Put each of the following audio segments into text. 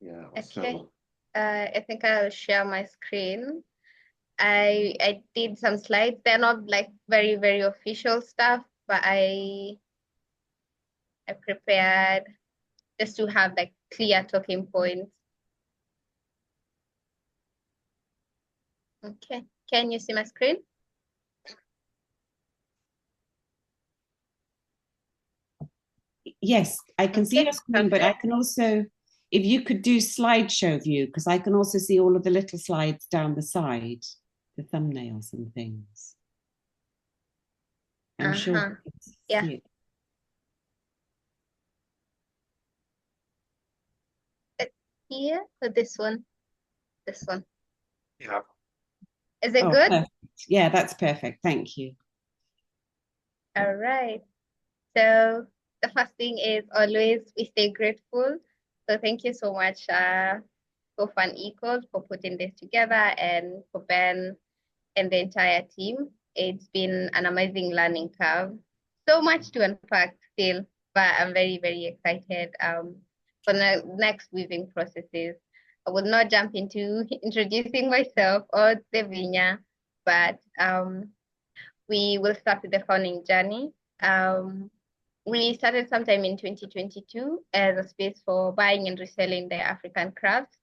Yeah. Okay. So I think I'll share my screen. I did some slides. They're not like very, very official stuff, but I prepared just to have like clear talking points. Okay. Can you see my screen? Yes, I can see your Okay, screen, but I perfect. can also, if you could do slideshow view, because I can also see all of the little slides down the side, the thumbnails and things. I'm sure Uh-huh. you can Yeah. see it. Here or this one? This one. yeah. Is it Oh, good? perfect. Yeah, that's perfect. Thank you. All right. So the first thing is always we stay grateful. So thank you so much, for Fun Equals for putting this together and for Ben and the entire team. It's been an amazing learning curve. So much to unpack still, but I'm very, very excited for the next weaving processes. I will not jump into introducing myself or the Vinya, but we will start with the founding journey. Um, we started sometime in 2022 as a space for buying and reselling the African crafts.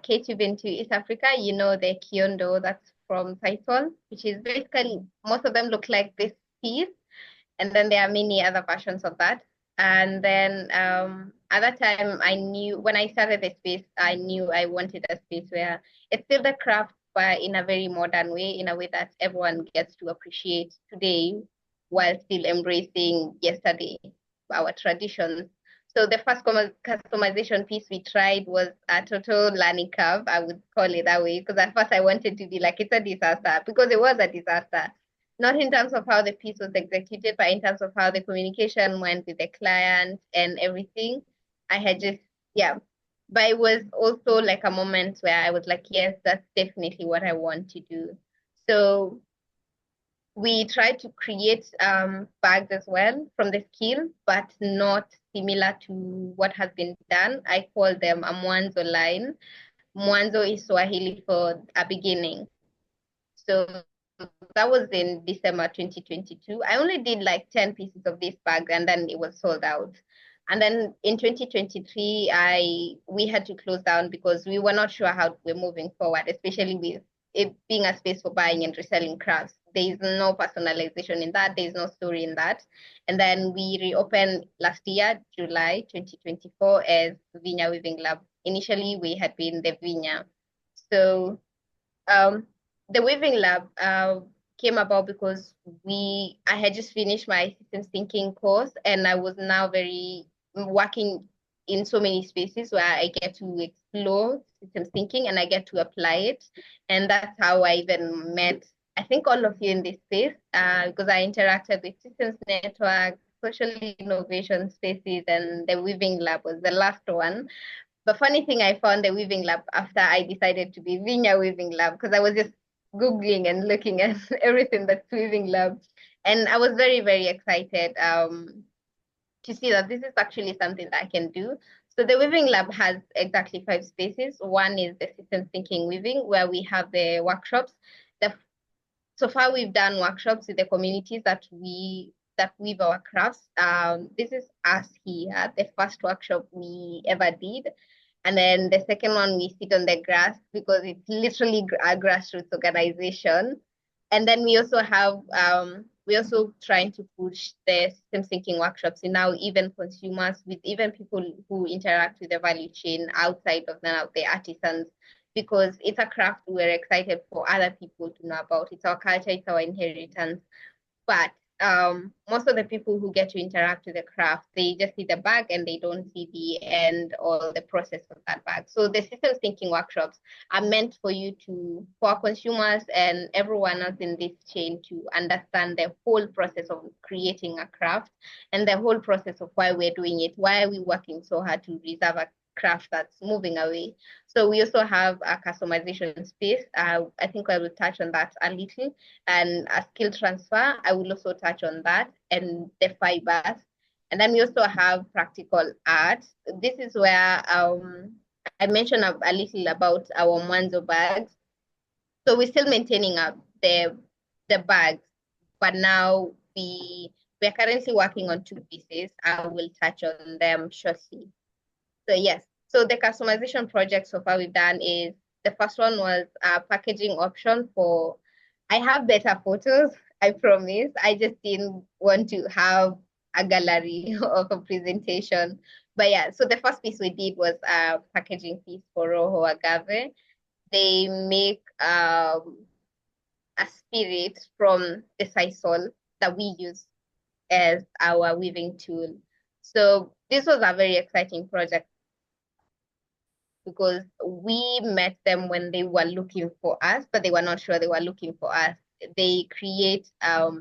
Kate, you've been to East Africa, you know the kiondo that's from Title, which is basically, most of them look like this piece. And then there are many other versions of that. And then at that time, I knew when I started the space, I knew I wanted a space where it's still the craft, but in a very modern way, in a way that everyone gets to appreciate today while still embracing yesterday, our traditions. So the first customization piece we tried was a total learning curve, I would call it that way, because at first I wanted to be like, it's a disaster, because it was a disaster, not in terms of how the piece was executed, but in terms of how the communication went with the client and everything. I had just, yeah. But it was also like a moment where I was like, yes, that's definitely what I want to do. So we tried to create bags as well from the skill, but not similar to what has been done. I call them a mwanzo line. Mwanzo is Swahili for a beginning. So that was in December 2022. I only did like 10 pieces of this bag and then it was sold out. And then in 2023, we had to close down because we were not sure how we're moving forward, especially with it being a space for buying and reselling crafts. There is no personalization in that. There is no story in that. And then we reopened last year, July 2024, as Vinya Weaving Lab. Initially, we had been the Vinya. So um, the weaving lab came about because I had just finished my systems thinking course and I was now very working in so many spaces where I get to explore systems thinking and I get to apply it. And that's how I even met, I think, all of you in this space because I interacted with systems network, social innovation spaces, and the weaving lab was the last one. The funny thing, I found the weaving lab after I decided to be Vinya Weaving Lab because I was just Googling and looking at everything that's weaving lab. And I was very, very excited to see that this is actually something that I can do. So the weaving lab has exactly 5 spaces. One is the systems thinking weaving, where we have the workshops. The So far we've done workshops with the communities that weave our crafts. This is us here, the first workshop we ever did. And then the second one, we sit on the grass because it's literally a grassroots organization. And then we also trying to push the system thinking workshops in now even consumers, with even people who interact with the value chain outside of the artisans, because it's a craft we're excited for other people to know about. It's our culture, it's our inheritance. But most of the people who get to interact with the craft, they just see the bag and they don't see the end or the process of that bag. So the systems thinking workshops are meant for you to, for consumers and everyone else in this chain to understand the whole process of creating a craft and the whole process of why we're doing it. Why are we working so hard to reserve a craft that's moving away? So we also have a customization space. I think I will touch on that a little, and a skill transfer. I will also touch on that and the fibers. And then we also have practical art. This is where I mentioned a little about our Mwanzo bags. So we're still maintaining up the bags, but now we're currently working on two pieces. I will touch on them shortly. So yes, so the customization project so far we've done is the first one was a packaging option for. I have better photos, I promise. I just didn't want to have a gallery of a presentation. But yeah, so the first piece we did was a packaging piece for Rojo Agave. They make a spirit from the sisal that we use as our weaving tool. So this was a very exciting project because we met them when they were looking for us, but they were not sure they were looking for us. They create a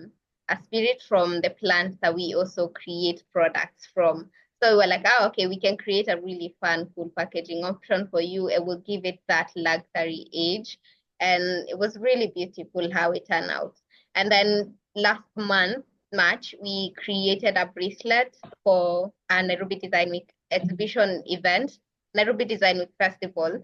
spirit from the plants that we also create products from. So we're like, oh, okay, we can create a really fun, cool packaging option for you. It will give it that luxury edge. And it was really beautiful how it turned out. And then last month, March, we created a bracelet for a Nairobi Design Week exhibition event, Nairobi Design Week Festival.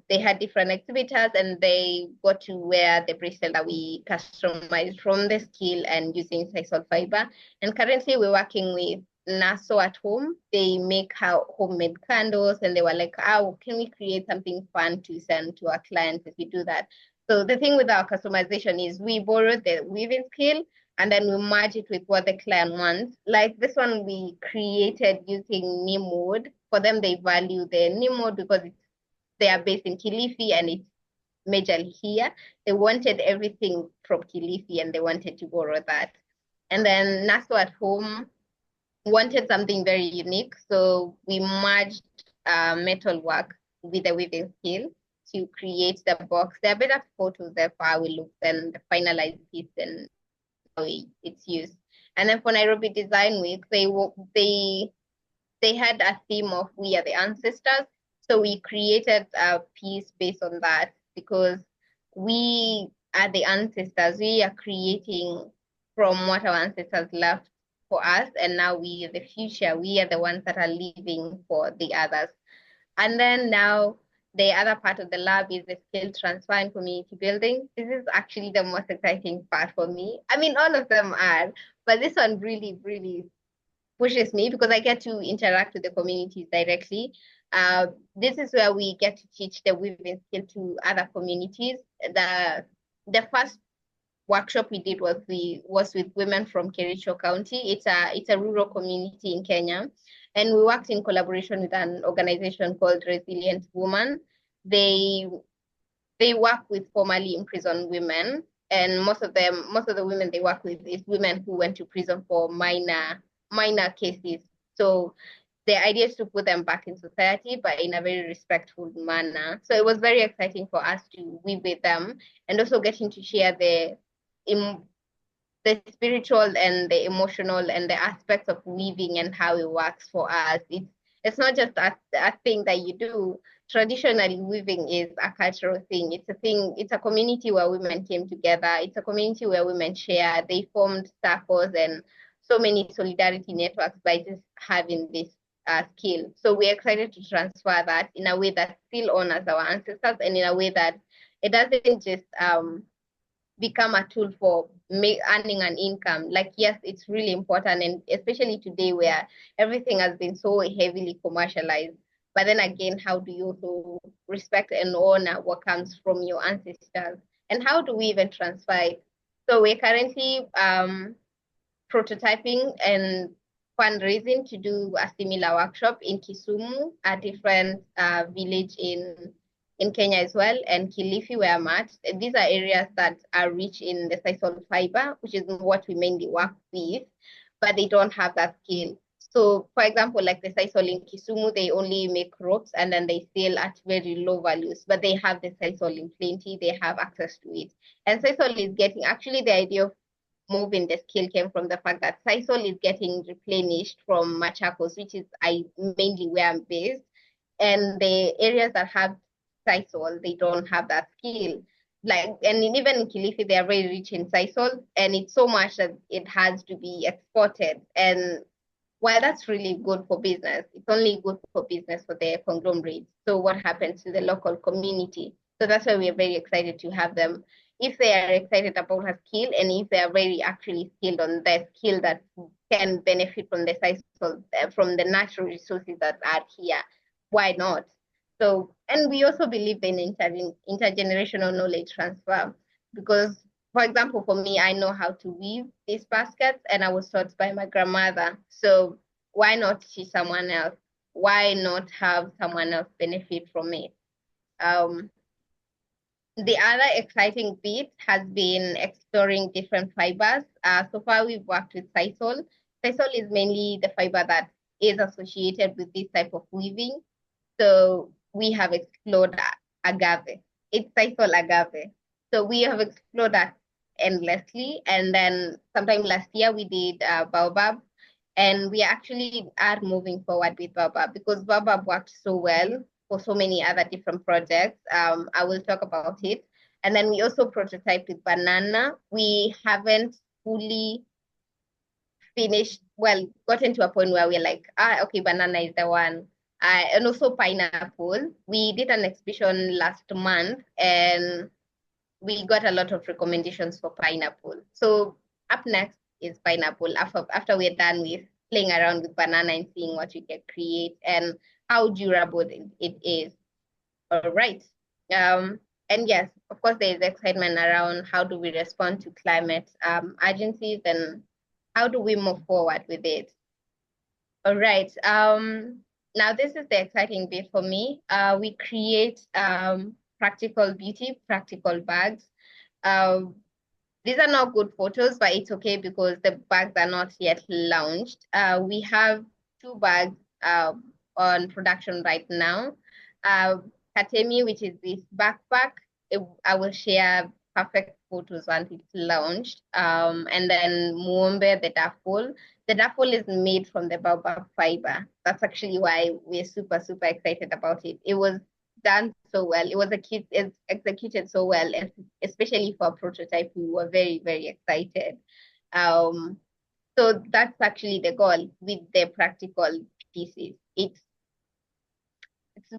They had different exhibitors and they got to wear the bracelet that we customized from the skill and using sisal fiber. And currently we're working with Naso at home. They make homemade candles and they were like, oh, can we create something fun to send to our clients if we do that? So the thing with our customization is we borrow the weaving skill and then we merge it with what the client wants. Like this one we created using neem wood. For them, they value the neem wood because they are based in Kilifi and it's majorly here. They wanted everything from Kilifi and they wanted to borrow that. And then Naso at home wanted something very unique. So we merged metal work with the weaving skill to create the box. There are better photos there for how it looks and the finalized piece and how it's used. And then for Nairobi Design Week, they had a theme of we are the ancestors. So we created a piece based on that because we are the ancestors. We are creating from what our ancestors left for us, and now we are the future. We are the ones that are living for the others. And then now the other part of the lab is the skill transfer and community building. This is actually the most exciting part for me. I mean, all of them are, but this one really, really pushes me because I get to interact with the communities directly. This is where we get to teach the weaving skill to other communities. The first workshop we did was with women from Kericho County. It's a rural community in Kenya, and we worked in collaboration with an organization called Resilient Woman. They they work with formerly imprisoned women, and most of the women they work with is women who went to prison for minor cases. So the idea is to put them back in society, but in a very respectful manner. So it was very exciting for us to be with them and also getting to share the spiritual and the emotional and the aspects of weaving and how it works for us. It's not just a thing that you do. Traditionally, weaving is a cultural thing. It's a thing, it's a community where women came together. It's a community where women share. They formed circles and so many solidarity networks by just having this skill. So we're excited to transfer that in a way that still honors our ancestors and in a way that it doesn't just become a tool for earning an income. Like, yes, it's really important, and especially today where everything has been so heavily commercialized. But then again, how do you also respect and honor what comes from your ancestors? And how do we even transfer it? So we're currently prototyping and fundraising to do a similar workshop in Kisumu, a different village in Kenya as well, and Kilifi, where I'm at. These are areas that are rich in the sisal fiber, which is what we mainly work with, but they don't have that skill. So, for example, like the sisal in Kisumu, they only make ropes and then they sell at very low values, but they have the sisal in plenty, they have access to it. And sisal is getting, actually the idea of moving the skill came from the fact that sisal is getting replenished from Machakos, which is mainly where I'm based. And the areas that have sisal, they don't have that skill. Like, and even in Kilifi, they are very rich in sisal, and it's so much that it has to be exported. And while that's really good for business, it's only good for business for the conglomerates. So what happens to the local community? So that's why we're very excited to have them. If they are excited about a skill and if they are very actually skilled on that skill that can benefit from the size of, from the natural resources that are here, why not? So, and we also believe in intergenerational knowledge transfer because, for example, for me, I know how to weave these baskets and I was taught by my grandmother. So why not teach someone else? Why not have someone else benefit from it? Um, the other exciting bit has been exploring different fibers. So far, we've worked with sisal. Sisal is mainly the fiber that is associated with this type of weaving. So we have explored agave. It's sisal agave. So we have explored that endlessly. And then sometime last year, we did baobab. And we actually are moving forward with baobab because baobab worked so well for so many other different projects. I will talk about it. And then we also prototyped with banana. We haven't fully finished, well, gotten to a point where we're like, okay, banana is the one. And also pineapple. We did an exhibition last month and we got a lot of recommendations for pineapple. So up next is pineapple after we're done with playing around with banana and seeing what we can create and how durable it is. All right. And yes, of course, there is excitement around how do we respond to climate agencies and how do we move forward with it. All right. Now this is the exciting bit for me. We create practical beauty, practical bags. Um, these are not good photos, but it's okay because the bags are not yet launched. We have two bags on production right now. Uh, Katemi, which is this backpack, I will share perfect photos once it's launched. And then Muombe, the duffel. The duffel is made from the baobab fiber. That's actually why we're super, super excited about it. It was done so well. It's executed so well, and especially for a prototype, we were very, very excited. Um, so that's actually the goal with the practical pieces. It's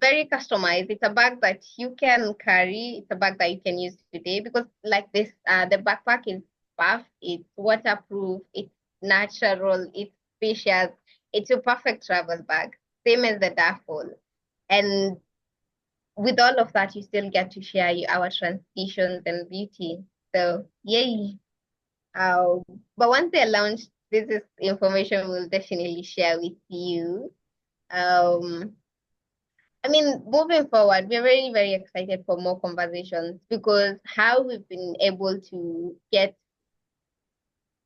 very customized. It's a bag that you can carry. It's a bag that you can use today because like this, the backpack is buff, it's waterproof, it's natural, it's spacious. It's a perfect travel bag, same as the duffel. And with all of that, you still get to share our transitions and beauty. So yay. Uh, but once they're launched, this is information we'll definitely share with you. Um, I mean, moving forward, we're very, very excited for more conversations because how we've been able to get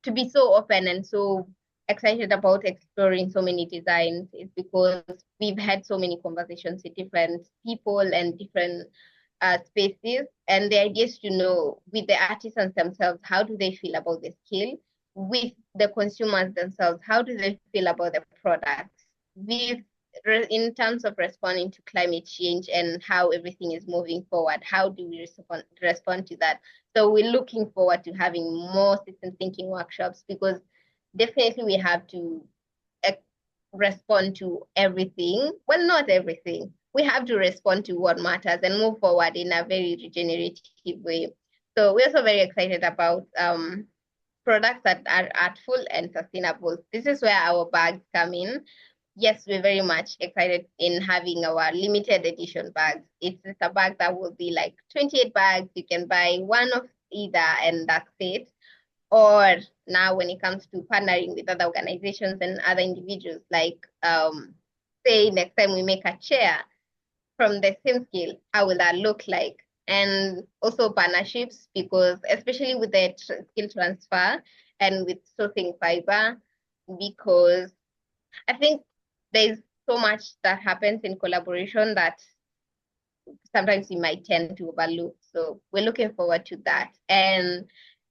to be so open and so excited about exploring so many designs is because we've had so many conversations with different people and different spaces. And the idea is to know with the artisans themselves, how do they feel about the skill? With the consumers themselves, how do they feel about the products? With in terms of responding to climate change and how everything is moving forward, how do we respond to that? So we're looking forward to having more system thinking workshops because definitely we have to uh, respond to everything. Well, not everything. We have to respond to what matters and move forward in a very regenerative way. So we're also very excited about products that are artful and sustainable. This is where our bags come in. Yes, we're very much excited in having our limited edition bags. It's a bag that will be like 28 bags. You can buy one of either and that's it. Or now when it comes to partnering with other organizations and other individuals, like say next time we make a chair from the same scale, how will that look like? And also partnerships, because especially with the skill transfer and with sourcing fiber, because I think there's so much that happens in collaboration that sometimes we might tend to overlook. So we're looking forward to that. And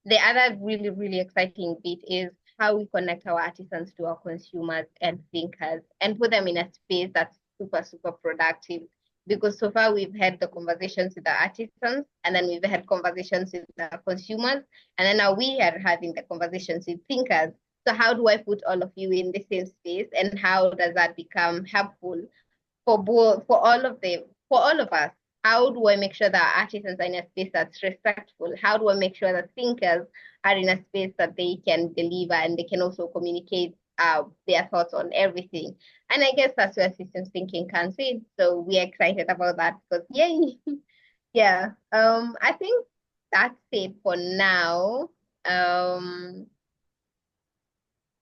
the other really, really exciting bit is how we connect our artisans to our consumers and thinkers and put them in a space that's super, super productive. Because so far we've had the conversations with the artisans and then we've had conversations with the consumers and then now we are having the conversations with thinkers. So how do I put all of you in the same space, and how does that become helpful for both, for all of them, for all of us? How do I make sure that artisans are in a space that's respectful? How do I make sure that thinkers are in a space that they can deliver and they can also communicate their thoughts on everything? And I guess that's where systems thinking comes in. So we're excited about that because yay. Yeah. I think that's it for now. Um,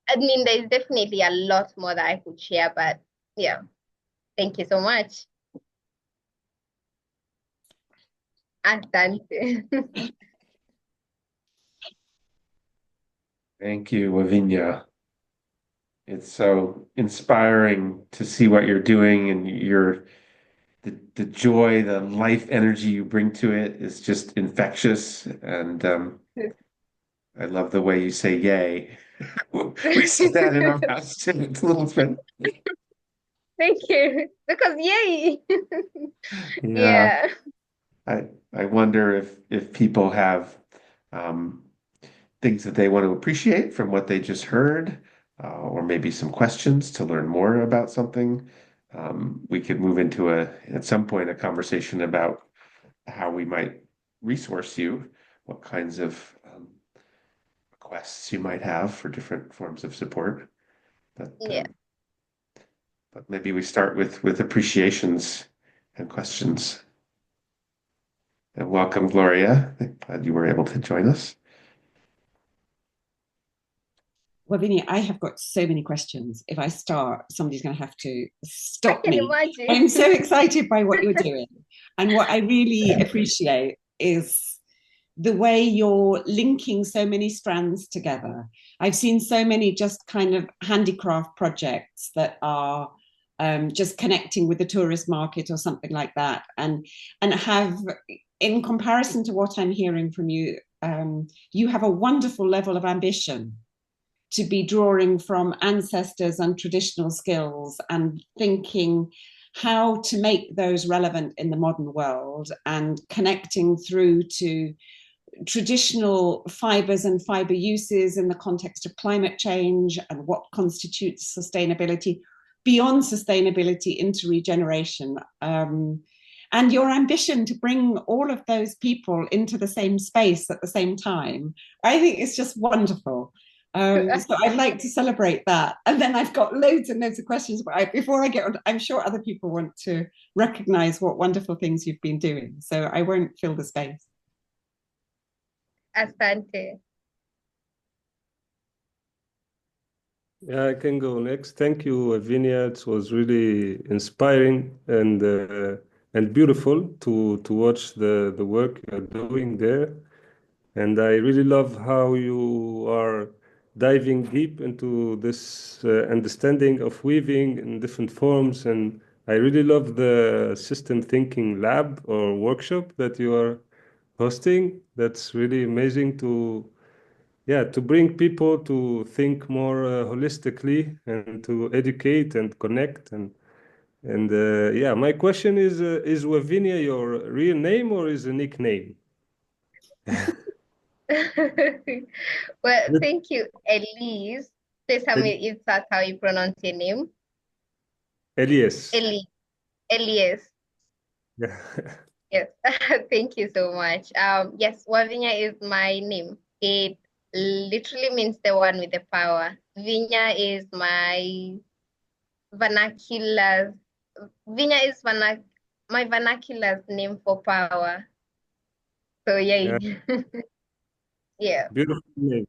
I mean, there's definitely a lot more that I could share, but yeah, thank you so much. Asante. Thank you, Wavinya. It's so inspiring to see what you're doing and the joy, the life energy you bring to it is just infectious. And I love the way you say yay. We say that in our house too. It's a little bit, Thank you. Because yay. yeah. Yeah. I wonder if people have um, things that they want to appreciate from what they just heard, or maybe some questions to learn more about something. We could move into at some point, a conversation about how we might resource you, what kinds of requests you might have for different forms of support. But Yeah. but maybe we start with appreciations and questions. And welcome, Gloria. Glad you were able to join us. Well, Vinny, I have got so many questions. If I start, somebody's going to have to I stop can me. imagine. I'm so excited by what you're doing. And what I really appreciate is the way you're linking so many strands together. I've seen so many just kind of handicraft projects that are just connecting with the tourist market or something like that, and have, in comparison to what I'm hearing from you, you have a wonderful level of ambition to be drawing from ancestors and traditional skills and thinking how to make those relevant in the modern world and connecting through to traditional fibers and fiber uses in the context of climate change and what constitutes sustainability, beyond sustainability into regeneration. And your ambition to bring all of those people into the same space at the same time, I think it's just wonderful. So I'd like to celebrate that. And then I've got loads and loads of questions. But before I get on, I'm sure other people want to recognize what wonderful things you've been doing. So I won't fill the space. Asante. Yeah, I can go next. Thank you, Wavinya. It was really inspiring and beautiful to watch the work you're doing there. And I really love how you are diving deep into this understanding of weaving in different forms. And I really love the system thinking lab or workshop that you are hosting. That's really amazing to bring people to think more holistically and to educate and connect and yeah, my question is Wavinia your real name or is a nickname? Well, thank you, Elise. Please tell me if that's how you pronounce your name. Elias. Elise. Elias. Yeah. Yes. Thank you so much. Yes, Wavinya is my name. It literally means the one with the power. Vinya is my vernacular. Vinya is my vernacular name for power. So Yeah, yeah. Yeah. beautiful name.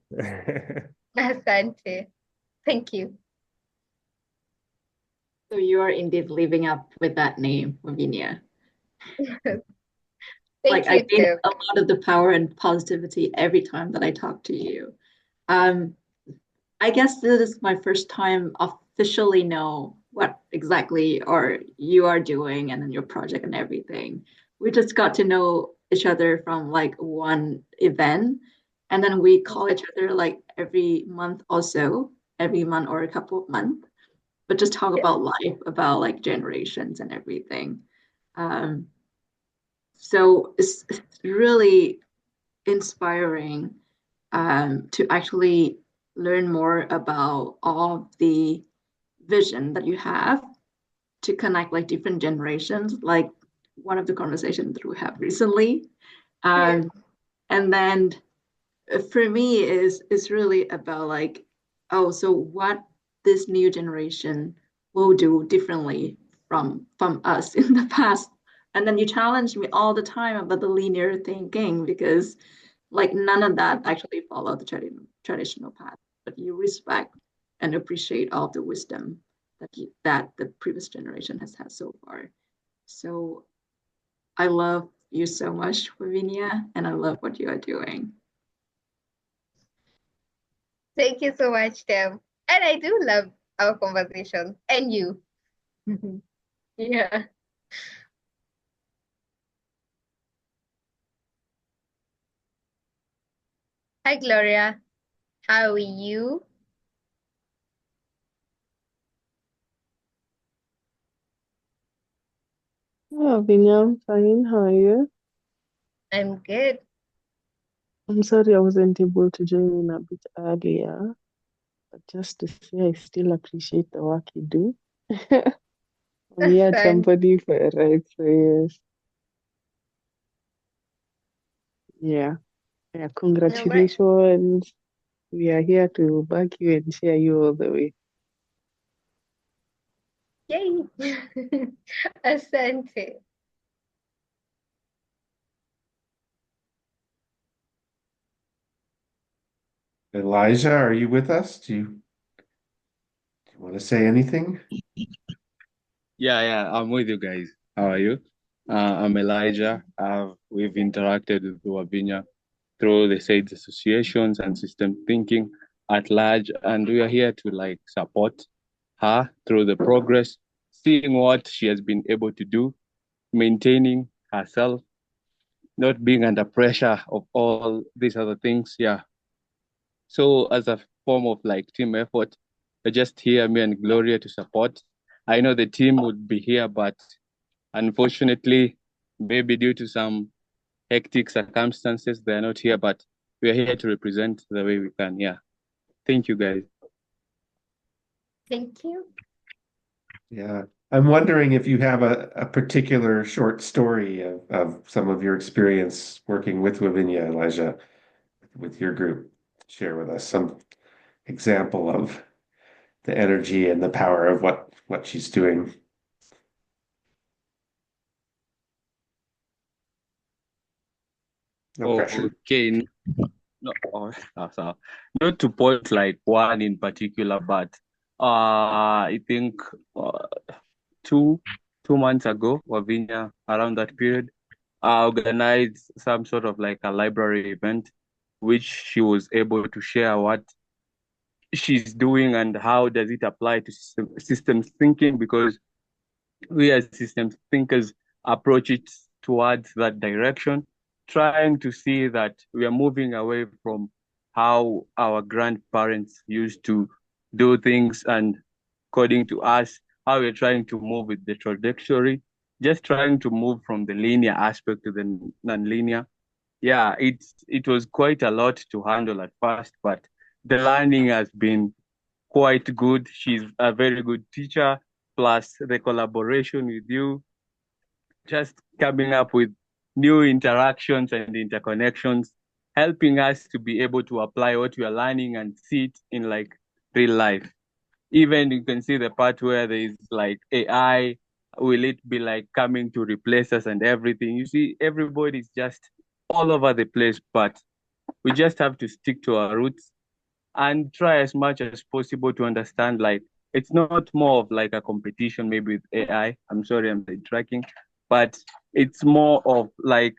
Asante. Thank you. So you are indeed living up with that name, Wavinia. Like Thank I you gain too. a lot of the power and positivity every time that I talk to you. Um, I guess this is my first time officially know what exactly are you are doing and then your project and everything. We just got to know each other from like one event, and then we call each other like every month also, every month or a couple of months, but just talk Yeah. about life, about like generations and everything. Um, so it's really inspiring to actually learn more about all the vision that you have to connect like different generations, like one of the conversations that we have recently. And then for me is really about like, oh, so what this new generation will do differently from us in the past. And then you challenge me all the time about the linear thinking because like none of that actually follow the traditional path, but you respect and appreciate all the wisdom that the previous generation has had so far. So I love you so much, Wavinya, and I love what you are doing. Thank you so much, Tim. And I do love our conversation and you. Yeah. Hi, Gloria. How are you? Wavinya, I'm fine. How are you? I'm good. I'm sorry I wasn't able to join in a bit earlier, but just to say I still appreciate the work you do. I'm That's here fine. company for a ride, so yes. Yeah. Yeah, All right. congratulations. We are here to back you and cheer you all the way. Yay. Asante. Elijah, are you with us? Do you want to say anything? Yeah, I'm with you guys. How are you? I'm Elijah. We've interacted with Wavinya through the SAIDS associations and system thinking at large, and we are here to like support her through the progress, seeing what she has been able to do, maintaining herself, not being under pressure of all these other things. Yeah. So as a form of like team effort, they're just here, me and Gloria to support. I know the team would be here, but unfortunately, maybe due to some hectic circumstances, they're not here, but we're here to represent the way we can. Yeah. Thank you, guys. Thank you. Yeah. I'm wondering if you have a particular short story of some of your experience working with Wavinya, Elijah, with your group. Share with us some example of the energy and the power of what she's doing. No pressure. Okay. No, so not to point like one in particular, but I think two 2 months ago, Wavinya, around that period, organized some sort of like a library event, which she was able to share what she's doing and how does it apply to systems thinking, because we as systems thinkers approach it towards that direction, trying to see that we are moving away from how our grandparents used to do things, and according to us, how we're trying to move with the trajectory, just trying to move from the linear aspect to the non-linear. Yeah, it was quite a lot to handle at first, but the learning has been quite good. She's a very good teacher, plus the collaboration with you, just coming up with new interactions and interconnections, helping us to be able to apply what we are learning and see it in like real life. Even you can see the part where there is like AI, will it be like coming to replace us and everything? You see, everybody's just all over the place, but we just have to stick to our roots and try as much as possible to understand like it's not more of like a competition maybe with AI. I'm sorry I'm tracking, but it's more of like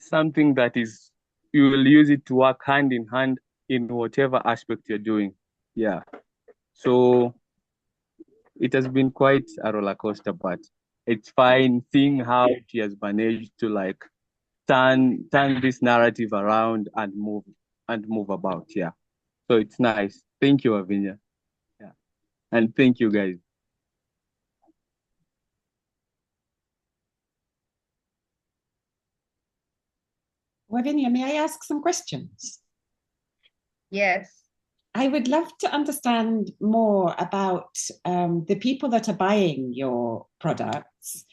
something that is you will use it to work hand in hand in whatever aspect you're doing. Yeah. So it has been quite a roller coaster, but it's fine seeing how she has managed to like turn this narrative around and move about. Yeah. So it's nice. Thank you, Wavinya. Yeah. And thank you, guys. Wavinya, may I ask some questions? Yes. I would love to understand more about the people that are buying your products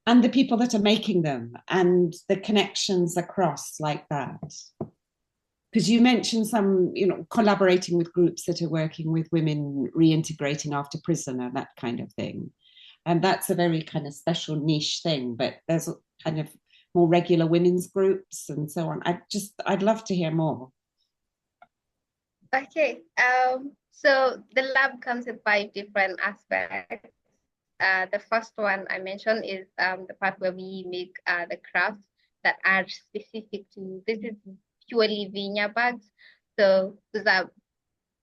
and the people that are making them and the connections across like that. Because you mentioned some, collaborating with groups that are working with women reintegrating after prison and that kind of thing. And that's a very kind of special niche thing, but there's kind of more regular women's groups and so on. I'd love to hear more. Okay. So the lab comes in 5 different aspects. The first one I mentioned is the part where we make the crafts that are specific to, this is purely Vinya bags. So those are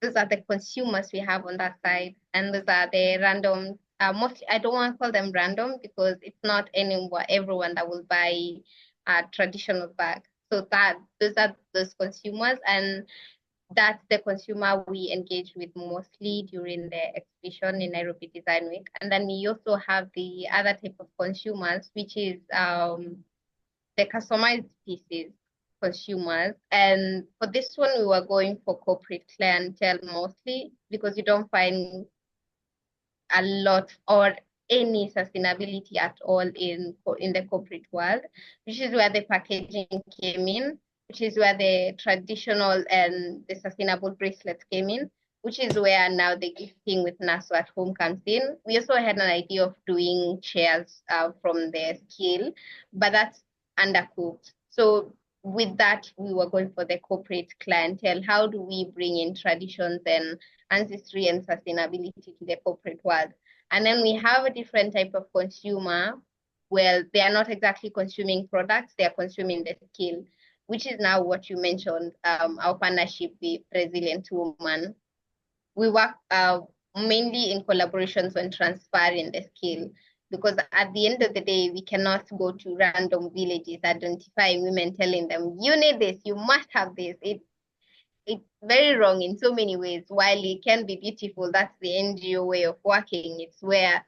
the consumers we have on that side, and those are the random. Mostly, I don't want to call them random because it's not everyone that will buy a traditional bag. So that those are those consumers, and that's the consumer we engage with mostly during the exhibition in Nairobi Design Week. And then we also have the other type of consumers, which is the customized pieces consumers. And for this one, we were going for corporate clientele mostly because you don't find a lot or any sustainability at all in the corporate world, which is where the packaging came in, which is where the traditional and the sustainable bracelets came in, which is where now the gifting with Naso at home comes in. We also had an idea of doing chairs from the scale, but that's undercooked. So with that, we were going for the corporate clientele. How do we bring in traditions and ancestry and sustainability to the corporate world? And then we have a different type of consumer. Well, they are not exactly consuming products, they are consuming the skill, which is now what you mentioned, our partnership with Resilient Woman. We work mainly in collaborations on transferring the skill, because at the end of the day, we cannot go to random villages, identifying women, telling them, you need this, you must have this. It's very wrong in so many ways. While it can be beautiful, that's the NGO way of working. It's where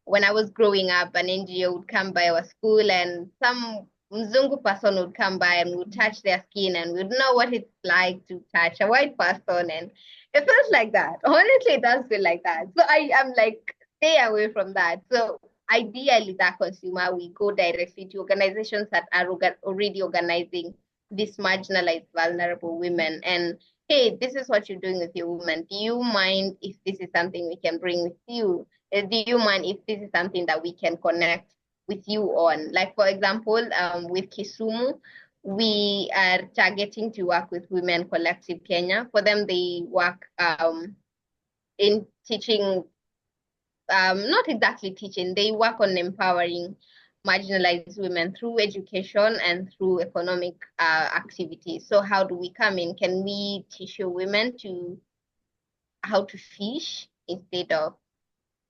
when I was growing up, an NGO would come by our school and some Mzungu person would come by and would touch their skin and would know what it's like to touch a white person. And it feels like that. Honestly, it does feel like that. So I am like, stay away from that. So ideally, that consumer, we go directly to organizations that are already organizing these marginalized, vulnerable women. And hey, this is what you're doing with your woman. Do you mind if this is something we can bring with you? Do you mind if this is something that we can connect with you on? Like, for example, with Kisumu, we are targeting to work with Women Collective Kenya. For them, they work in teaching, not exactly teaching, they work on empowering marginalized women through education and through economic activities. So how do we come in? Can we teach your women to how to fish instead of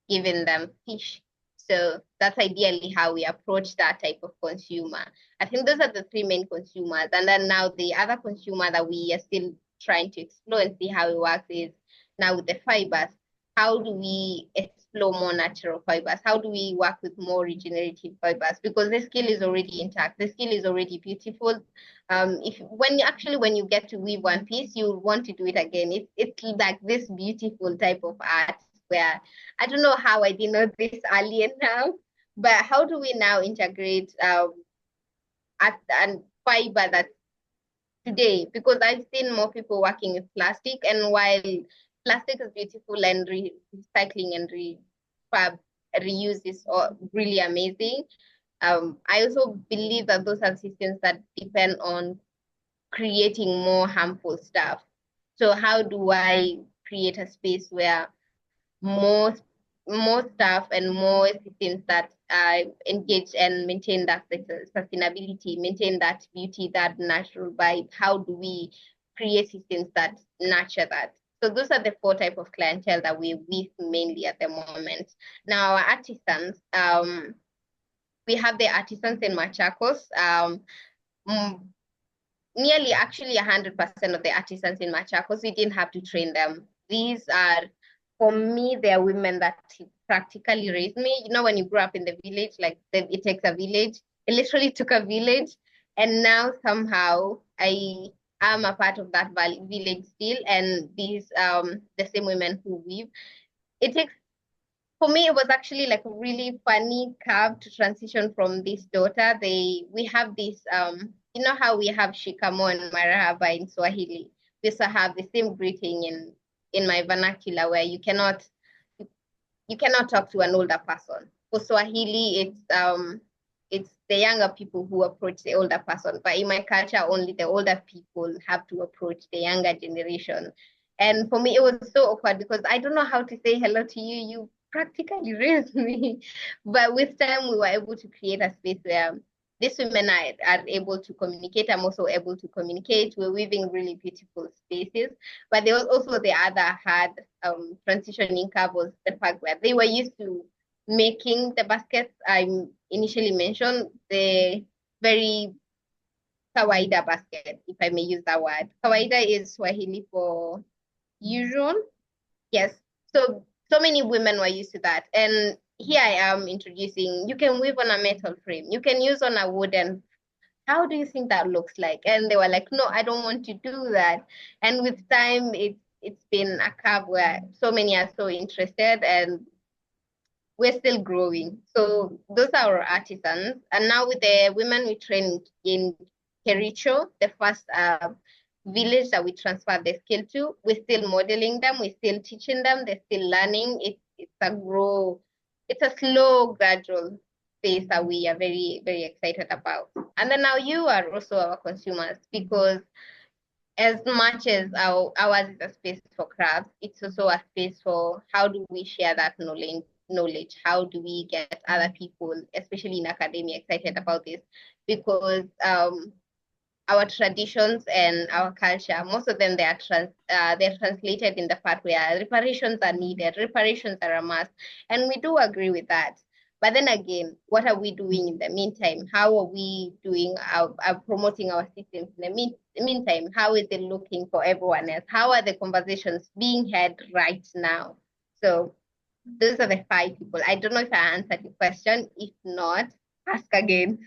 giving them fish? So that's ideally how we approach that type of consumer. I think those are the 3 main consumers. And then now the other consumer that we are still trying to explore and see how it works is now with the fibers. How do we explore more natural fibers? How do we work with more regenerative fibers? Because the skill is already intact. The skill is already beautiful. When you get to weave one piece, you want to do it again. It's like this beautiful type of art where I don't know how I didn't know this earlier now, but how do we now integrate art and fiber that today? Because I've seen more people working with plastic, and while plastic is beautiful and recycling and reuse is really amazing, I also believe that those are systems that depend on creating more harmful stuff. So how do I create a space where more staff and more systems that engage and maintain that sustainability, maintain that beauty, that natural vibe? How do we create systems that nurture that? So those are the 4 type of clientele that we with mainly at the moment. Now, our artisans, we have the artisans in Machakos. Nearly actually 100% of the artisans in Machakos, we didn't have to train them. These are, for me, they are women that practically raised me. You know, when you grow up in the village, like it takes a village. It literally took a village. And now somehow I I'm a part of that village still, and these the same women who weave. It takes For me, it was actually like a really funny curve to transition from this daughter. We have this you know how we have shikamo and marahaba in Swahili. We also have the same greeting in my vernacular where you cannot talk to an older person. For Swahili, it's the younger people who approach the older person. But in my culture, only the older people have to approach the younger generation. And for me, it was so awkward because I don't know how to say hello to you. You practically raised me. But with time, we were able to create a space where these women are able to communicate. I'm also able to communicate. We're weaving really beautiful spaces. But there was also the other hard transitioning curve was the fact where they were used to making the baskets I initially mentioned, the very kawaida basket, if I may use that word. Kawaida is Swahili for usual. Yes. So many women were used to that. And here I am introducing, you can weave on a metal frame, you can use on a wooden. How do you think that looks like? And they were like, no, I don't want to do that. And with time, it's been a curve where so many are so interested, and we're still growing. So those are our artisans. And now with the women we train in Kericho, the first village that we transfer the skill to, we're still modeling them, we're still teaching them, they're still learning. It's a slow, gradual pace that we are very, very excited about. And then now you are also our consumers, because as much as ours is a space for crafts, it's also a space for how do we share that knowledge? How do we get other people, especially in academia, excited about this? Because our traditions and our culture, most of them they're translated in the part where reparations are needed, reparations are a must, and we do agree with that. But then again, what are we doing in the meantime? How are we doing promoting our systems in the meantime? How is it looking for everyone else? How are the conversations being had right now? So those are the five people. I don't know if I answered your question. If not, ask again,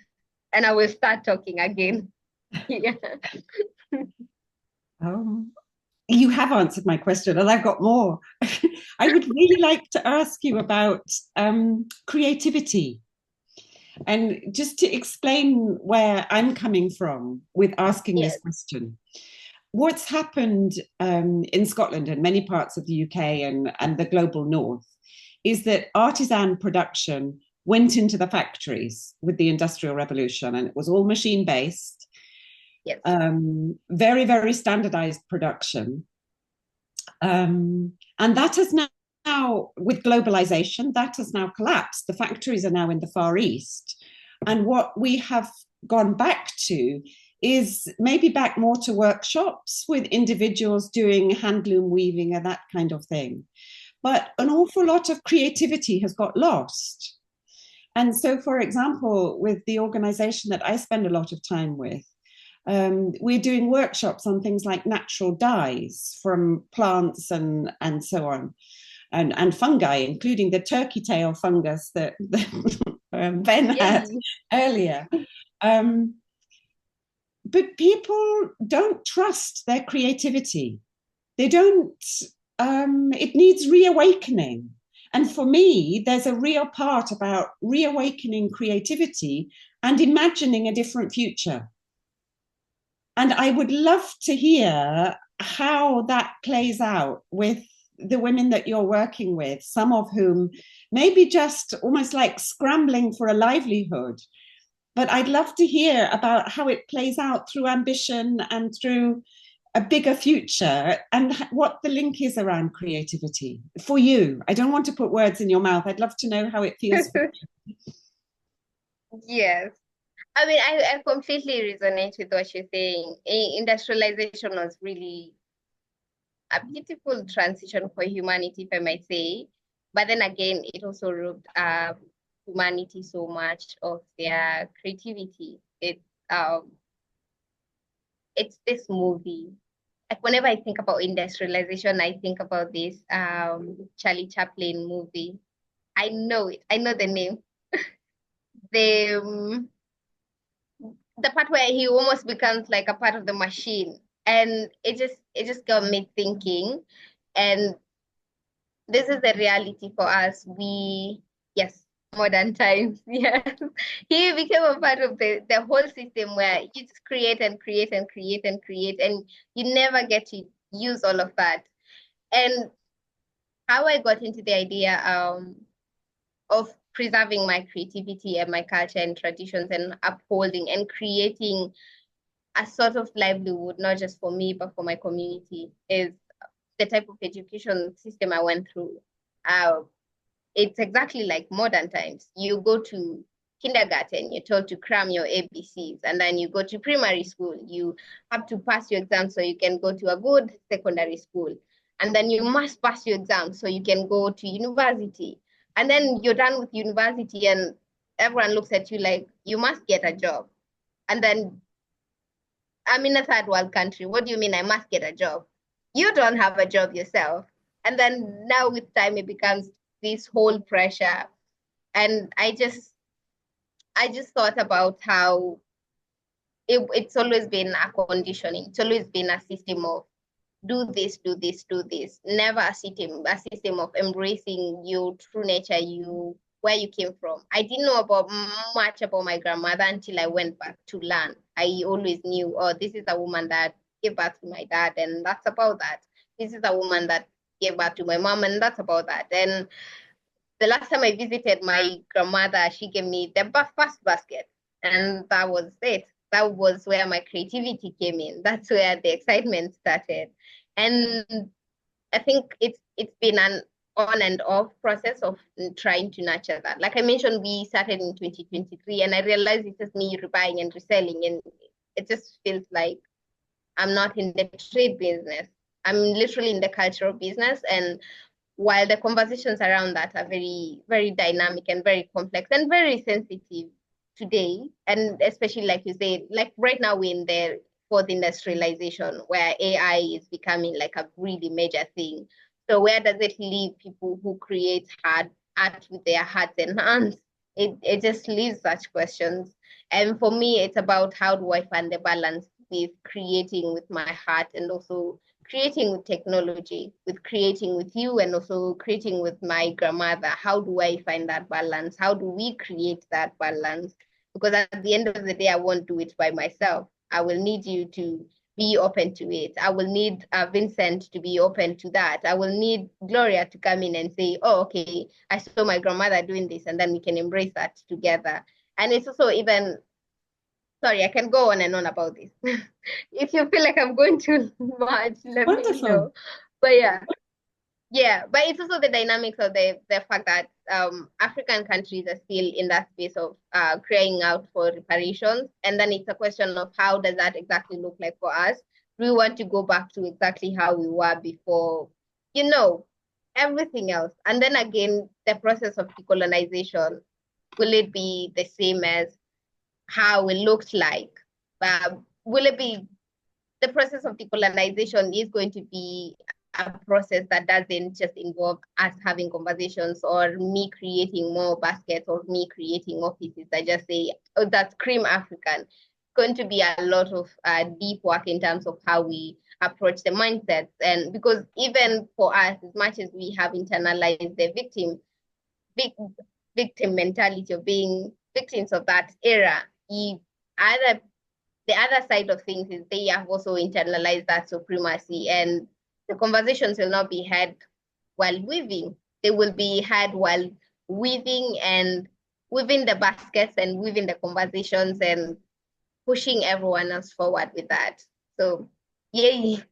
and I will start talking again. Yeah. You have answered my question, and I've got more. I would really like to ask you about creativity. And just to explain where I'm coming from with asking Yes. this question. What's happened in Scotland and many parts of the UK and the global north is that artisan production went into the factories with the Industrial Revolution, and it was all machine-based. Yes. Very, very standardized production. And that has now, with globalization, that has now collapsed. The factories are now in the Far East. And what we have gone back to is maybe back more to workshops with individuals doing handloom weaving and that kind of thing. But an awful lot of creativity has got lost. And so, for example, with the organization that I spend a lot of time with, we're doing workshops on things like natural dyes from plants and so on, and fungi, including the turkey tail fungus that Ben had earlier. But people don't trust their creativity. They don't, it needs reawakening. And for me, there's a real part about reawakening creativity and imagining a different future. And I would love to hear how that plays out with the women that you're working with, some of whom may be just almost like scrambling for a livelihood. But I'd love to hear about how it plays out through ambition and through a bigger future, and what the link is around creativity for you. I don't want to put words in your mouth. I'd love to know how it feels for you. Yes. I mean, I completely resonate with what you're saying. Industrialization was really a beautiful transition for humanity, if I might say. But then again, it also robbed humanity so much of their creativity. It's this movie. Like whenever I think about industrialization, I think about this Charlie Chaplin movie. I know it. I know the name. The the part where he almost becomes like a part of the machine. And it just got me thinking. And this is the reality for us. Yes, modern times. Yes. He became a part of the whole system where you just create and create and create and create, and you never get to use all of that. And how I got into the idea of preserving my creativity and my culture and traditions and upholding and creating a sort of livelihood, not just for me, but for my community, is the type of education system I went through. Uh, it's exactly like modern times. You go to kindergarten, you're told to cram your ABCs, and then you go to primary school, you have to pass your exams so you can go to a good secondary school. And then you must pass your exams so you can go to university. And then you're done with university, and everyone looks at you like you must get a job. And then I'm in a third world country. What do you mean I must get a job? You don't have a job yourself. And then now with time it becomes this whole pressure. And I just thought about how it's always been a conditioning. It's always been a system of do this, do this, do this. Never a system of embracing your true nature, you where you came from. I didn't know about much about my grandmother until I went back to learn. I always knew, oh, this is a woman that gave birth to my dad, and that's about that. This is a woman that gave birth to my mom, and that's about that. And the last time I visited my grandmother, she gave me the first basket, and that was it. That was where my creativity came in. That's where the excitement started. And I think it's been an on and off process of trying to nurture that. Like I mentioned, we started in 2023, and I realized it's just me rebuying and reselling, and it just feels like I'm not in the trade business. I'm literally in the cultural business, and while the conversations around that are very, very dynamic and very complex and very sensitive today, and especially like you say, like right now we're in the fourth industrialization where AI is becoming like a really major thing. So where does it leave people who create art with their hearts and hands? It just leaves such questions. And for me, it's about how do I find the balance with creating with my heart and also creating with technology, with creating with you, and also creating with my grandmother. How do I find that balance? How do we create that balance? Because at the end of the day, I won't do it by myself. I will need you to be open to it. I will need Vincent to be open to that. I will need Gloria to come in and say, oh, okay, I saw my grandmother doing this, and then we can embrace that together. And it's also even, sorry, I can go on and on about this. If you feel like I'm going too much, let me Wonderful. know. But yeah, but it's also the dynamics of the fact that African countries are still in that space of crying out for reparations, and then it's a question of how does that exactly look like for us? Do we want to go back to exactly how we were before, you know, everything else? And then again, the process of decolonization, will it be the same as how it looked like? Will it be the process of decolonization is going to be a process that doesn't just involve us having conversations or me creating more baskets or me creating more pieces that just say, oh, that's cream African. It's going to be a lot of deep work in terms of how we approach the mindsets. And because even for us, as much as we have internalized the big victim mentality of being victims of that era, either the other side of things is they have also internalized that supremacy, and the conversations will not be had while weaving. They will be had while weaving and weaving the baskets and weaving the conversations and pushing everyone else forward with that. So, yay.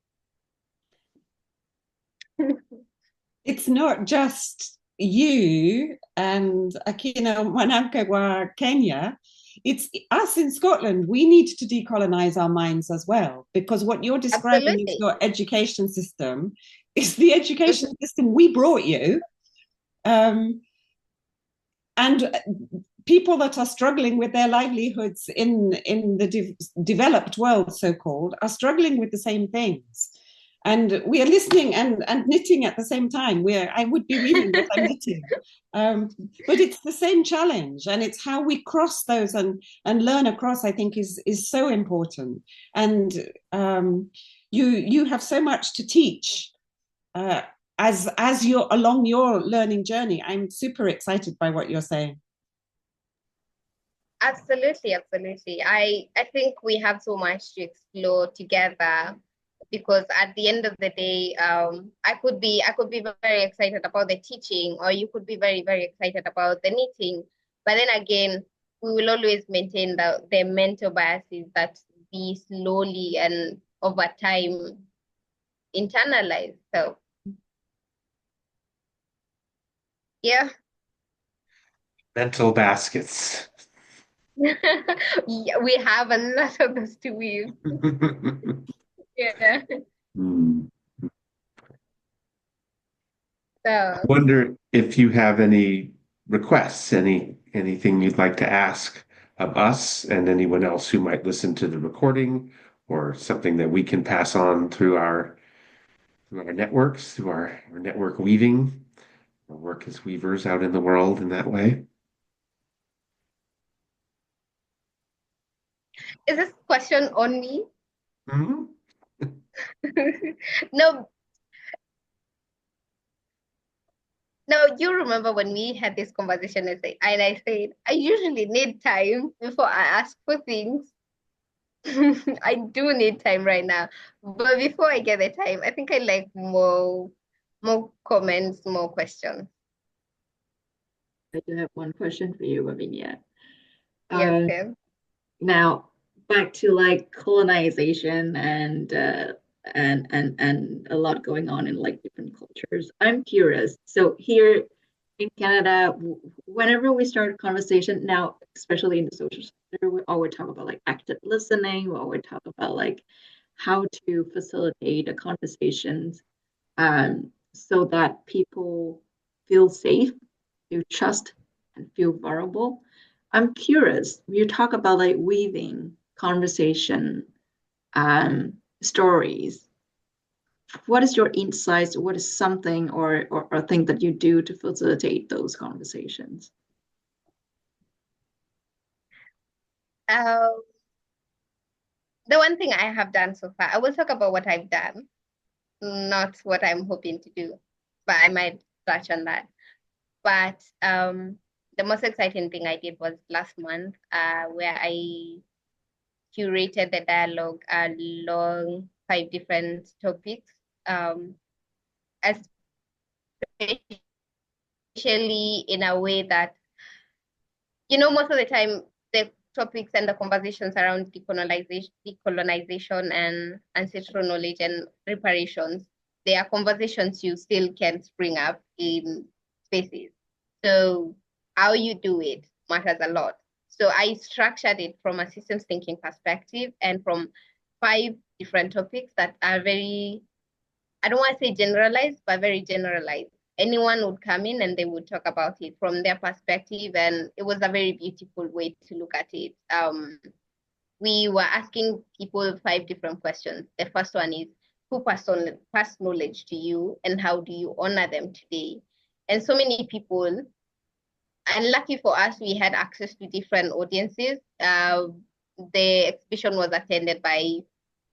It's not just you and Akina Mwanamke Kenya. It's us in Scotland. We need to decolonize our minds as well, because what you're describing is Absolutely. your education system. It's the education system we brought you. And people that are struggling with their livelihoods in the developed world, so-called, are struggling with the same things. And we are listening and knitting at the same time. I would be reading, but I'm knitting. But it's the same challenge, and it's how we cross those and learn across, I think, is so important. And you have so much to teach as you're along your learning journey. I'm super excited by what you're saying. Absolutely, absolutely. I think we have so much to explore together because at the end of the day, I could be very excited about the teaching, or you could be very, very excited about the knitting. But then again, we will always maintain the mental biases that we slowly and over time internalize. So yeah. Mental baskets. Yeah, we have a lot of those to weave. Yeah. Hmm. I So wonder if you have any requests, anything you'd like to ask of us and anyone else who might listen to the recording, or something that we can pass on through our networks, through our network weaving, our work as weavers out in the world in that way. is this question on me? Mhm. No, no, you remember when we had this conversation and I said, I usually need time before I ask for things. I do need time right now. But before I get the time, I think I like more comments, more questions. I do have one question for you, Wavinya. Yes, Uh, yes. Now back to like colonization and a lot going on in like different cultures. I'm curious. So here in Canada, whenever we start a conversation now, especially in the social sector, we always talk about like active listening. We always talk about like how to facilitate a conversations so that people feel safe, feel trust, and feel vulnerable. I'm curious, you talk about like weaving conversation, stories. What is your insights? What is something or thing that you do to facilitate those conversations? Um, the one thing I have done so far, I will talk about what I've done, not what I'm hoping to do, but I might touch on that. But the most exciting thing I did was last month, where I curated the dialogue along 5 different topics, um, especially in a way that, most of the time, the topics and the conversations around decolonization and ancestral knowledge and reparations, they are conversations you still can spring up in spaces. So how you do it matters a lot. So I structured it from a systems thinking perspective and from 5 different topics that are very, I don't want to say generalized, but very generalized. Anyone would come in and they would talk about it from their perspective, and it was a very beautiful way to look at it. We were asking people 5 different questions. The first one is, who passed knowledge to you, and how do you honor them today? And so many people, and lucky for us, we had access to different audiences. The exhibition was attended by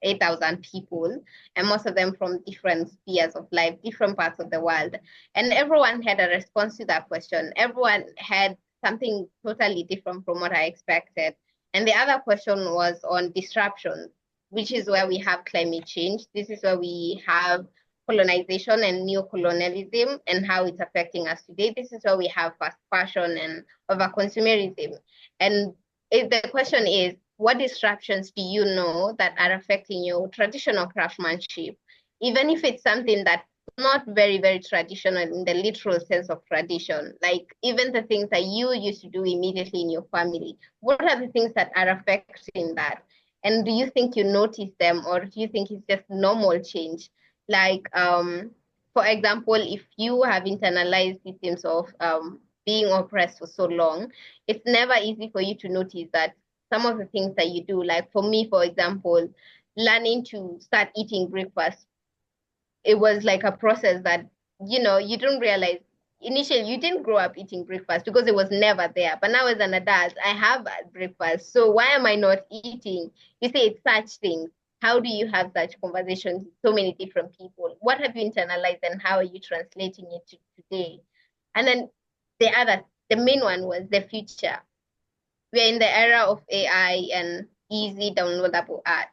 8,000 people, and most of them from different spheres of life, different parts of the world. And everyone had a response to that question. Everyone had something totally different from what I expected. And the other question was on disruption, which is where we have climate change. This is where we have colonization and neo-colonialism and how it's affecting us today. This is where we have fast fashion and over-consumerism. And the question is, what disruptions do you know that are affecting your traditional craftsmanship? Even if it's something that's not very, very traditional in the literal sense of tradition, like even the things that you used to do immediately in your family, what are the things that are affecting that? And do you think you notice them, or do you think it's just normal change? Like, for example, if you have internalized systems of being oppressed for so long, it's never easy for you to notice that some of the things that you do, like for me, for example, learning to start eating breakfast, it was like a process that, you don't realize. Initially, you didn't grow up eating breakfast because it was never there. But now as an adult, I have breakfast. So why am I not eating? You see, it's such things. How do you have such conversations with so many different people? What have you internalized and how are you translating it to today? And then the main one was the future. We're in the era of AI and easy downloadable art.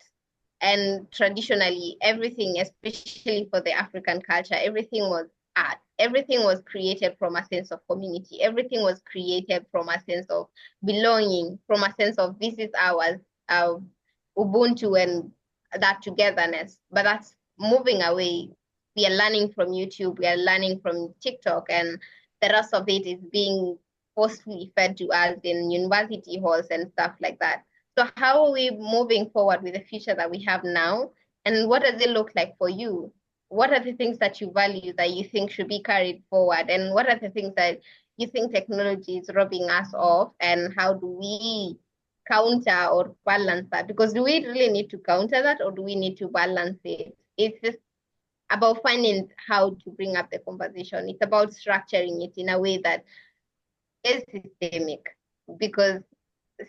And traditionally, everything, especially for the African culture, everything was art. Everything was created from a sense of community. Everything was created from a sense of belonging, from a sense of this is ours, Ubuntu and that togetherness. But that's moving away. We are learning from YouTube, we are learning from TikTok, and the rest of it is being forcefully fed to us in university halls and stuff like that. So how are we moving forward with the future that we have now? And what does it look like for you? What are the things that you value that you think should be carried forward? And what are the things that you think technology is robbing us of? And how do we counter or balance that? Because do we really need to counter that or do we need to balance it? It's just about finding how to bring up the conversation. It's about structuring it in a way that is systemic, because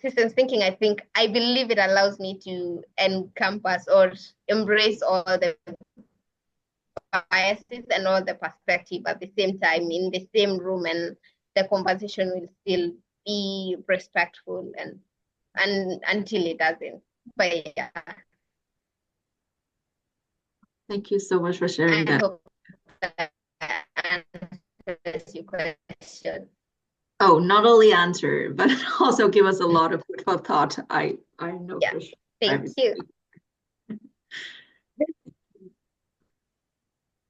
systems thinking, I believe it allows me to encompass or embrace all the biases and all the perspective at the same time in the same room, and the conversation will still be respectful and until it doesn't. But yeah, Thank you so much for sharing I that. hope that answers your question. Oh, not only answer, but also give us a lot of food for thought. I know Yeah, for sure. thank you.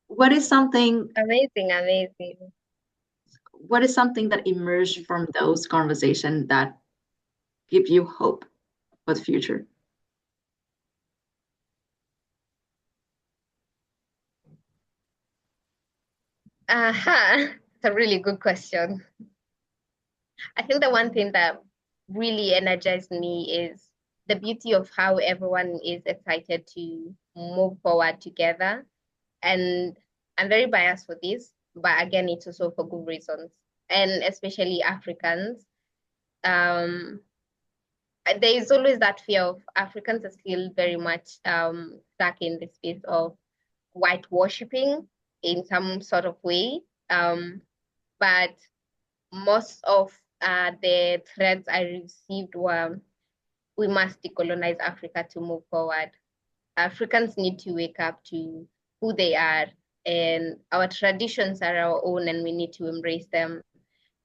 What is something Amazing. what is something that emerged from those conversations that give you hope for the future? It's a really good question. I think the one thing that really energized me is the beauty of how everyone is excited to move forward together. And I'm very biased for this, but again, it's also for good reasons. And especially Africans. There is always that fear of Africans are still very much stuck in the space of white worshipping in some sort of way. But most of the threads I received were, we must decolonize Africa to move forward. Africans need to wake up to who they are, and our traditions are our own and we need to embrace them.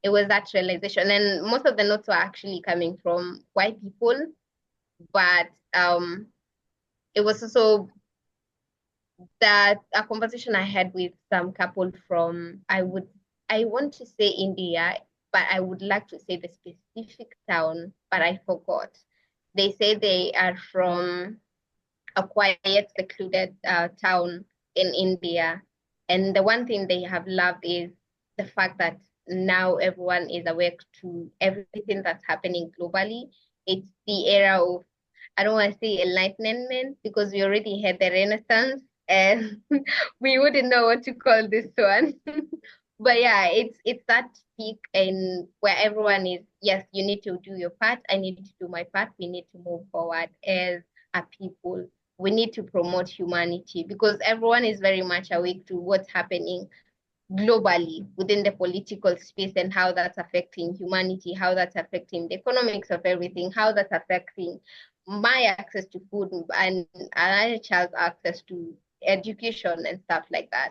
It was that realization. And most of the notes were actually coming from white people, but it was also that a conversation I had with some couple from, I want to say India, but I would like to say the specific town, but I forgot. They say they are from a quiet, secluded town in India. And the one thing they have loved is the fact that now everyone is awake to everything that's happening globally. It's the era of, I don't want to say enlightenment because we already had the Renaissance and we wouldn't know what to call this one. But yeah, it's that peak in where everyone is, yes, you need to do your part, I need to do my part, we need to move forward as a people. We need to promote humanity because everyone is very much awake to what's happening globally within the political space and how that's affecting humanity, how that's affecting the economics of everything, how that's affecting my access to food and another child's access to education and stuff like that.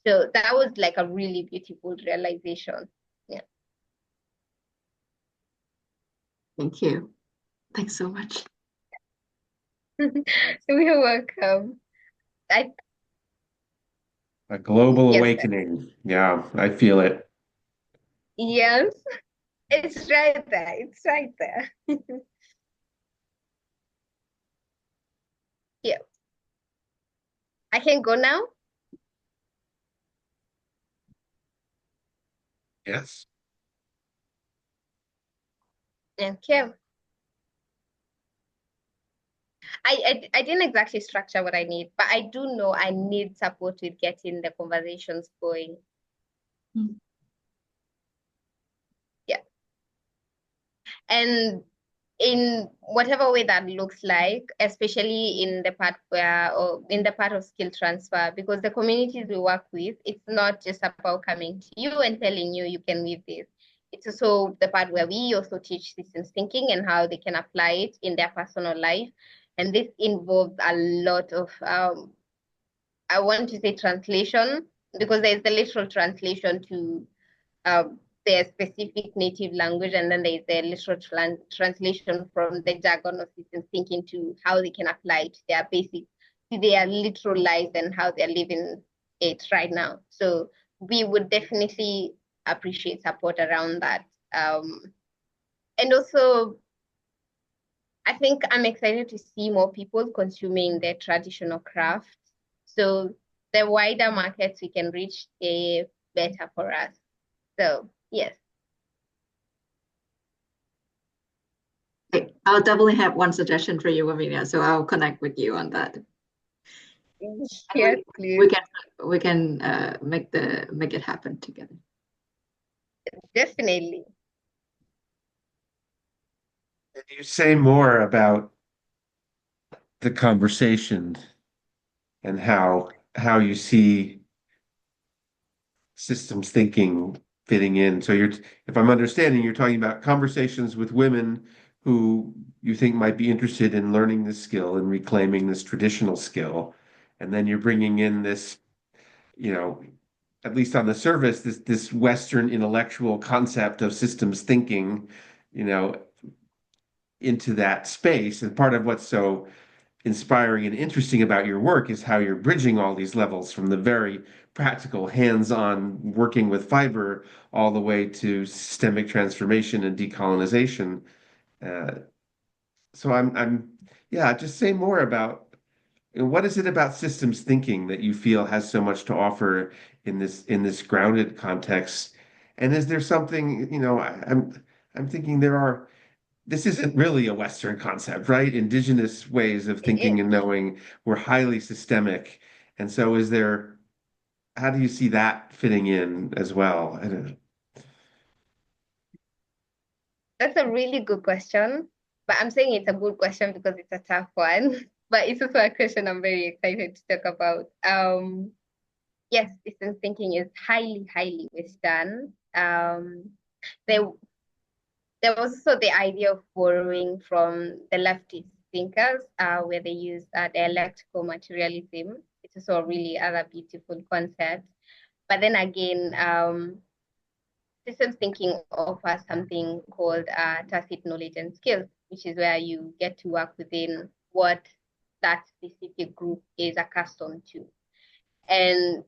So that was like a really beautiful realization. Yeah. Thank you. Thanks so much. You're welcome. A global Yes, awakening. Yeah, I feel it. yes, it's right there. It's right there. Yeah. I can go now? Yes. Okay. I didn't exactly structure what I need, but I do know I need support with getting the conversations going. Yeah. And in whatever way that looks like, especially in the part where, or in the part of skill transfer, because the communities we work with, it's not just about coming to you and telling you you can weave this. It's also the part where we also teach systems thinking and how they can apply it in their personal life. And this involves a lot of, I want to say translation, because there's the literal translation to their specific native language, and then there's the literal translation from the jargon of systems thinking to how they can apply it to their basic, to their literal lives and how they're living it right now. So we would definitely appreciate support around that. And also, I think I'm excited to see more people consuming their traditional crafts. So the wider markets we can reach, the better for us. So yes. Okay, I'll definitely have one suggestion for you, Wavinya, so I'll connect with you on that. Yes, we please. can make it happen together. Definitely. Can you say more about the conversation and how you see systems thinking fitting in? So if I'm understanding, you're talking about conversations with women who you think might be interested in learning this skill and reclaiming this traditional skill, and then you're bringing in this, you know, at least on the surface, this Western intellectual concept of systems thinking, you know, into that space. And part of what's so inspiring and interesting about your work is how you're bridging all these levels from the very practical, hands-on working with fiber all the way to systemic transformation and decolonization. Uh, so yeah, just say more about what is it about systems thinking that you feel has so much to offer in this grounded context? And is there something, I'm thinking this isn't really a Western concept, right? Indigenous ways of thinking and knowing were highly systemic. And so how do you see that fitting in as well? I don't know. That's a really good question. But I'm saying it's a good question because it's a tough one. But it's also a question I'm very excited to talk about. Yes, distance thinking is highly, highly Western. There, there was also the idea of borrowing from the leftist thinkers, where they use dialectical materialism. It's also a really other beautiful concept. But then again, systems thinking offers something called tacit knowledge and skills, which is where you get to work within what that specific group is accustomed to. And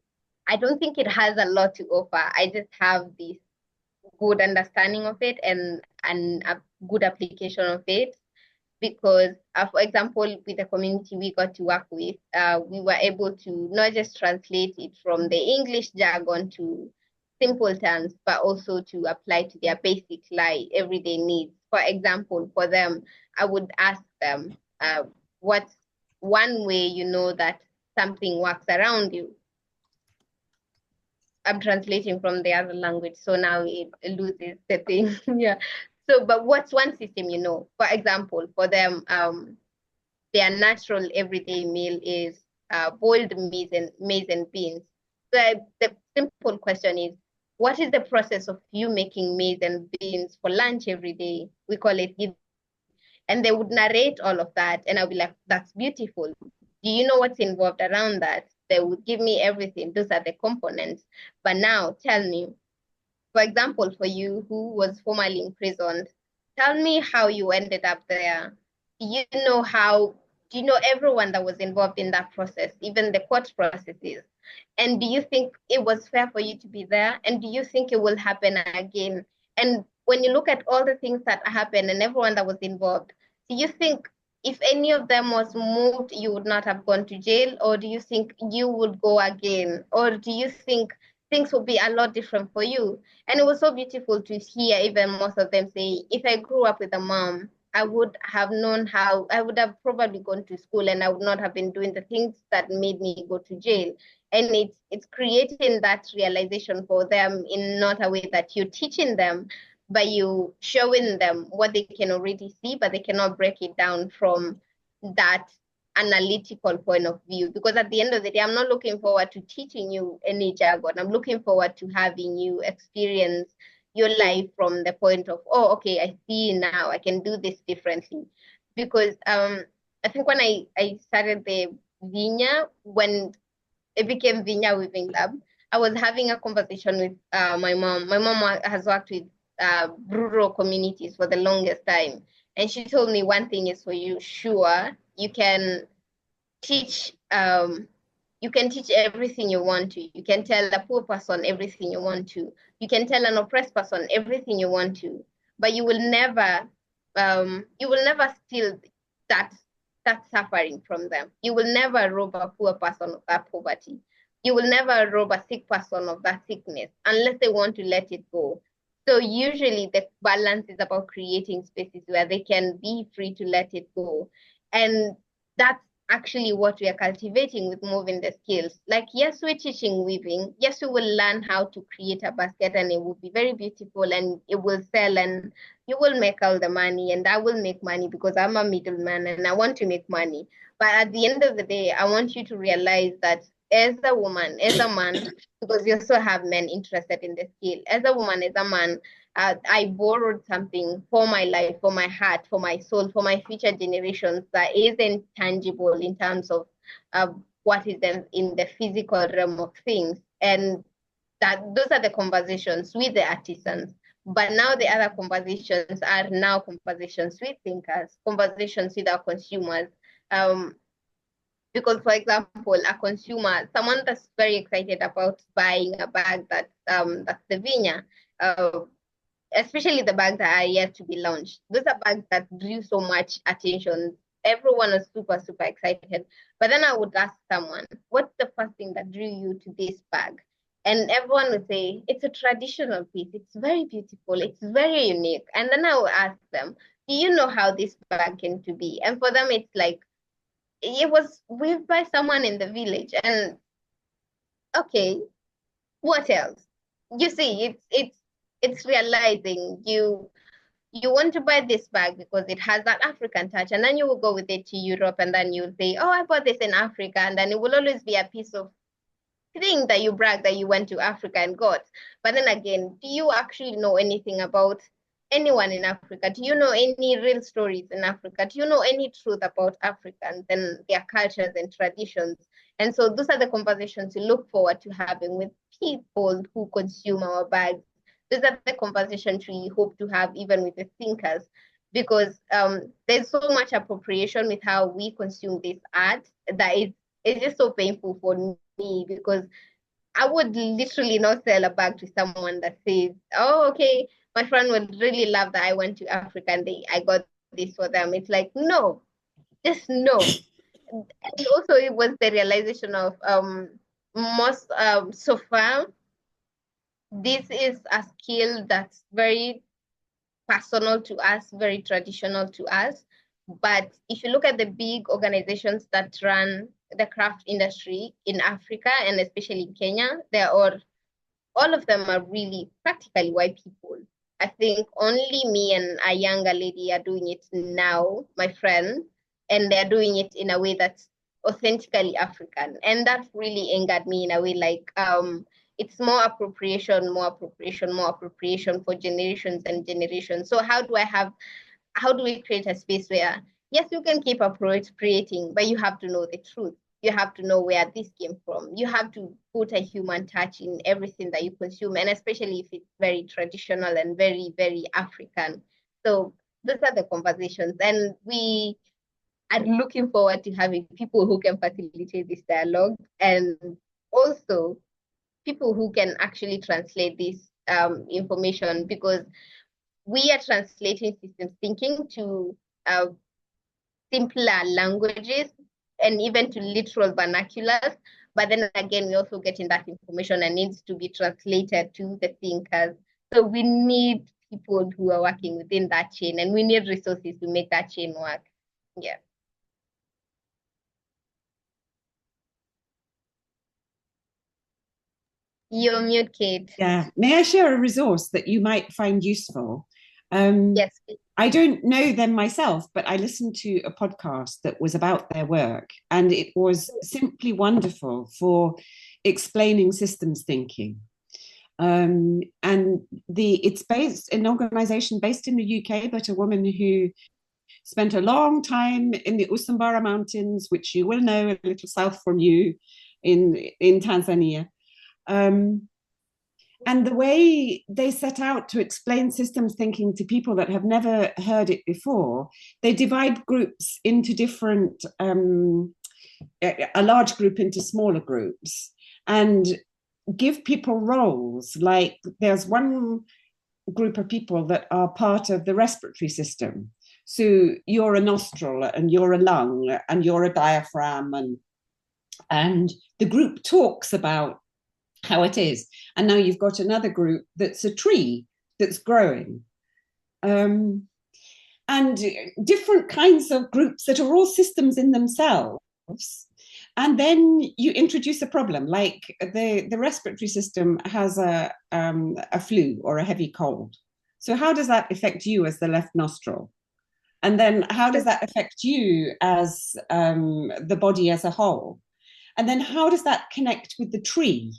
I don't think it has a lot to offer. I just have this good understanding of it and a good application of it because, for example, with the community we got to work with, we were able to not just translate it from the English jargon to simple terms, but also to apply to their basic everyday needs. For example, for them, I would ask them, what's one way you know that something works around you? I'm translating from the other language, so now it loses the thing. Yeah. So, but what's one system you know? For example, for them, their natural everyday meal is boiled maize and beans. So the simple question is, what is the process of you making maize and beans for lunch every day? We call it give. And they would narrate all of that, and I'll be like, that's beautiful. Do you know what's involved around that? They would give me everything. Those are the components. But now tell me, for example, for you who was formerly imprisoned, tell me how you ended up there. Do you know how, do you know everyone that was involved in that process, even the court processes? And do you think it was fair for you to be there? And do you think it will happen again? And when you look at all the things that happened and everyone that was involved, do you think if any of them was moved, you would not have gone to jail? Or do you think you would go again? Or do you think things will be a lot different for you? And it was so beautiful to hear even most of them say, if I grew up with a mom, I would have known how, I would have probably gone to school and I would not have been doing the things that made me go to jail. And it's creating that realization for them in not a way that you're teaching them, by you showing them what they can already see, but they cannot break it down from that analytical point of view. Because at the end of the day, I'm not looking forward to teaching you any jargon. I'm looking forward to having you experience your life from the point of, oh, okay, I see now, I can do this differently. Because I think when I started the Vinya, when it became Vinya Weaving Lab, I was having a conversation with my mom. My mom has worked with rural communities for the longest time. And she told me one thing is for you, sure, teach um you can teach everything you want to. You can tell a poor person everything you want to. You can tell an oppressed person everything you want to, but you will never steal that that suffering from them. You will never rob a poor person of that poverty. You will never rob a sick person of that sickness unless they want to let it go. So usually the balance is about creating spaces where they can be free to let it go. And that's actually what we are cultivating with moving the skills. Like, yes, we're teaching weaving. Yes, we will learn how to create a basket and it will be very beautiful and it will sell and you will make all the money and I will make money because I'm a middleman and I want to make money. But at the end of the day, I want you to realize that as a woman, as a man, because you also have men interested in the skill, as a woman, as a man, I borrowed something for my life, for my heart, for my soul, for my future generations that isn't tangible in terms of what is in the physical realm of things. And that those are the conversations with the artisans. But now the other conversations are now conversations with thinkers, conversations with our consumers. Um, because, for example, a consumer, someone that's very excited about buying a bag that's the Vinya, uh, especially the bags that are yet to be launched. Those are bags that drew so much attention. Everyone was super, super excited. But then I would ask someone, what's the first thing that drew you to this bag? And everyone would say, it's a traditional piece. It's very beautiful. It's very unique. And then I would ask them, do you know how this bag came to be? And for them, it's like, it was weaved by someone in the village. And okay, what else? You see, it's realizing you want to buy this bag because it has that African touch, and then you will go with it to Europe, and then you'll say, "Oh, I bought this in Africa," and then it will always be a piece of thing that you brag that you went to Africa and got. But then again, do you actually know anything about anyone in Africa? Do you know any real stories in Africa? Do you know any truth about Africans and their cultures and traditions? And so those are the conversations you look forward to having with people who consume our bags. Those are the conversations we hope to have even with the thinkers, because there's so much appropriation with how we consume this art that it's just so painful for me, because I would literally not sell a bag to someone that says, "Oh, okay, my friend would really love that I went to Africa and I got this for them." It's like, no, just no. And also, it was the realization of most so far, this is a skill that's very personal to us, very traditional to us. But if you look at the big organizations that run the craft industry in Africa and especially in Kenya, all of them are really practically white people. I think only me and a younger lady are doing it now, my friend, and they're doing it in a way that's authentically African. And that really angered me in a way like it's more appropriation, more appropriation, more appropriation for generations and generations. So how do we create a space where, yes, you can keep appropriating, but you have to know the truth. You have to know where this came from. You have to put a human touch in everything that you consume, and especially if it's very traditional and very, very African. So those are the conversations. And we are looking forward to having people who can facilitate this dialogue, and also people who can actually translate this information, because we are translating systems thinking to uh, simpler languages and even to literal vernaculars. But then again, we're also getting that information and needs to be translated to the thinkers. So we need people who are working within that chain, and we need resources to make that chain work. Yeah. You're mute, Kate. Yeah. May I share a resource that you might find useful? Yes, please. I don't know them myself, but I listened to a podcast that was about their work, and it was simply wonderful for explaining systems thinking. And it's based an organization based in the UK, but a woman who spent a long time in the Usambara Mountains, which you will know a little south from you in Tanzania. And the way they set out to explain systems thinking to people that have never heard it before, they divide groups into different, a large group into smaller groups, and give people roles. Like there's one group of people that are part of the respiratory system. So you're a nostril and you're a lung and you're a diaphragm, and the group talks about how it is. And now you've got another group that's a tree that's growing. And different kinds of groups that are all systems in themselves. And then you introduce a problem, like the respiratory system has a flu or a heavy cold. So how does that affect you as the left nostril? And then how does that affect you as the body as a whole? And then how does that connect with the tree?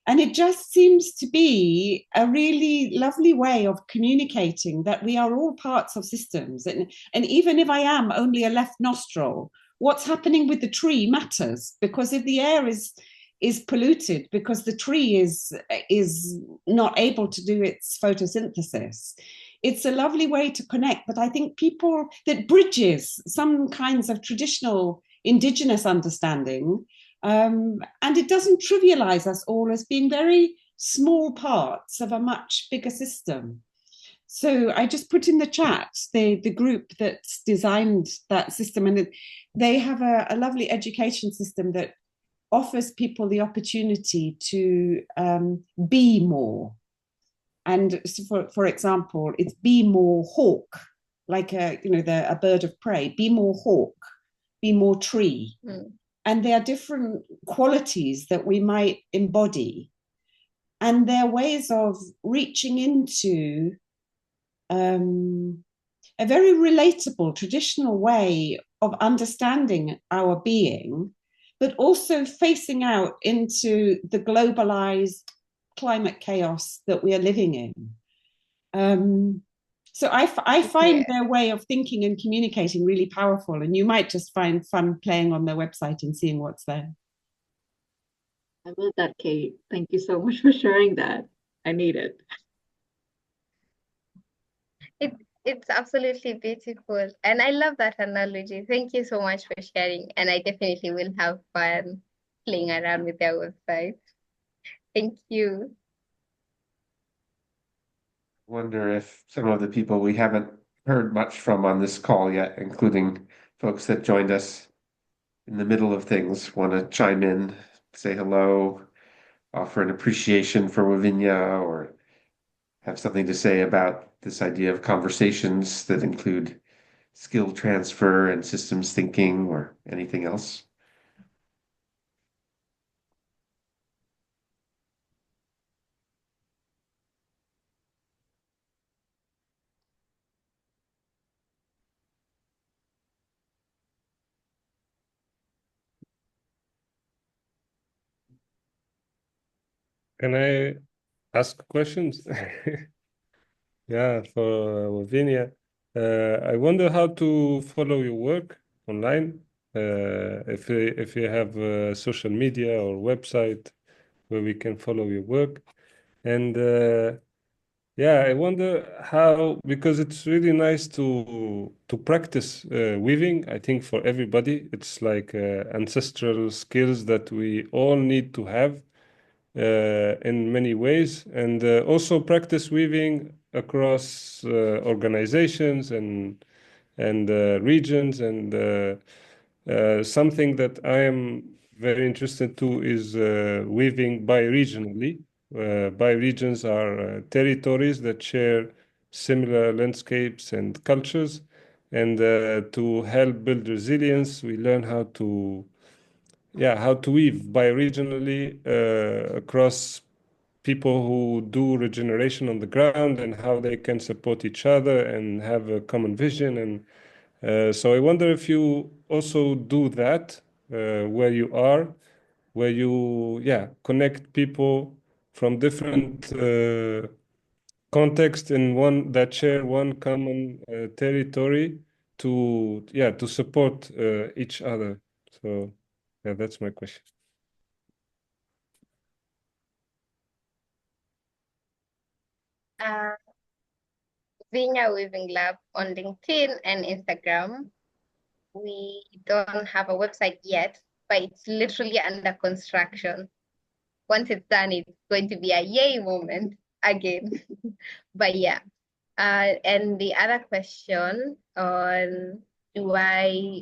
And it just seems to be a really lovely way of communicating that we are all parts of systems. And even if I am only a left nostril, what's happening with the tree matters, because if the air is polluted because the tree is not able to do its photosynthesis, it's a lovely way to connect. But I think people that bridges some kinds of traditional indigenous understanding, and it doesn't trivialize us all as being very small parts of a much bigger system. So I just put in the chat the group that's designed that system, and they have a lovely education system that offers people the opportunity to be more. And so for example, it's be more hawk, like a bird of prey. Be more hawk, be more tree. Mm. And there are different qualities that we might embody. And they're ways of reaching into a very relatable, traditional way of understanding our being, but also facing out into the globalized climate chaos that we are living in. So I find their way of thinking and communicating really powerful, and you might just find fun playing on their website and seeing what's there. I love that, Kate. Thank you so much for sharing that. I need it. It's absolutely beautiful. And I love that analogy. Thank you so much for sharing. And I definitely will have fun playing around with their website. Thank you. Wonder if some of the people we haven't heard much from on this call yet, including folks that joined us in the middle of things, want to chime in, say hello, offer an appreciation for Wavinya, or have something to say about this idea of conversations that include skill transfer and systems thinking or anything else. Can I ask questions? Yeah, for Wavinya. I wonder how to follow your work online. If you have social media or website where we can follow your work. And yeah, I wonder how, because it's really nice to practice weaving. I think for everybody, it's like ancestral skills that we all need to have in many ways, and also practice weaving across organizations and regions. And something that I am very interested to is weaving bi-regionally. Bi-regions are territories that share similar landscapes and cultures, and to help build resilience, we learn how to how to weave bioregionally across people who do regeneration on the ground and how they can support each other and have a common vision. And so I wonder if you also do that where you are, where you connect people from different contexts in one that share one common territory to support each other. So that's my question. Wavinya Weaving Lab on LinkedIn and Instagram. We don't have a website yet, but it's literally under construction. Once it's done, it's going to be a yay moment again. But yeah. And the other question on do I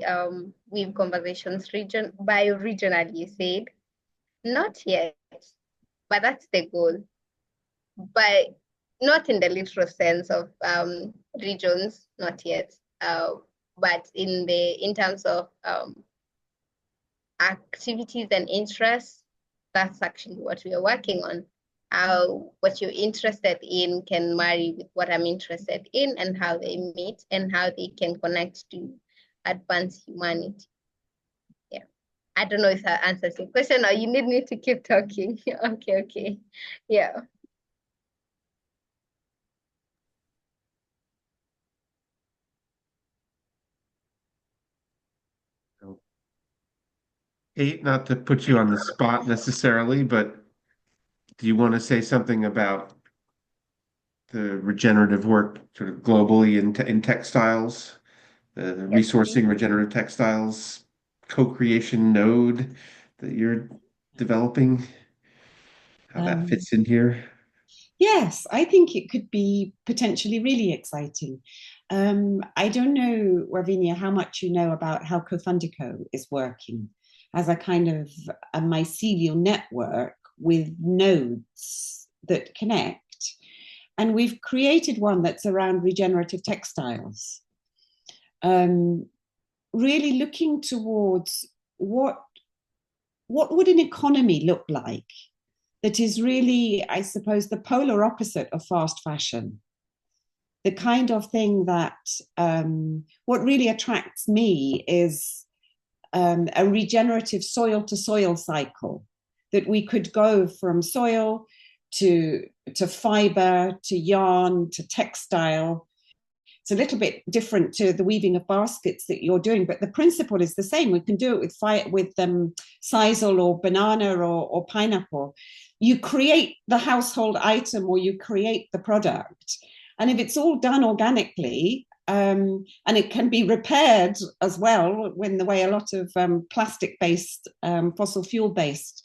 weave conversations regionally, you said? Not yet, but that's the goal. But not in the literal sense of regions, not yet. But in terms of activities and interests, that's actually what we are working on. How what you're interested in can marry with what I'm interested in, and how they meet and how they can connect to advance humanity. Yeah. I don't know if that answers your question or you need me to keep talking. Okay. Yeah. Kate, not to put you on the spot necessarily, but do you want to say something about the regenerative work sort of globally in textiles, the resourcing regenerative textiles co-creation node that you're developing, how that fits in here? Yes, I think it could be potentially really exciting. I don't know, Wavinya, how much you know about how Cofundico is working as a kind of a mycelial network with nodes that connect. And we've created one that's around regenerative textiles, really looking towards what would an economy look like that is really, I suppose, the polar opposite of fast fashion. The kind of thing that what really attracts me is a regenerative soil to soil cycle, that we could go from soil to fiber to yarn to textile. It's a little bit different to the weaving of baskets that you're doing, but the principle is the same. We can do it with sisal or banana or pineapple. You create the household item or you create the product. And if it's all done organically, and it can be repaired as well, when the way a lot of plastic-based, fossil fuel-based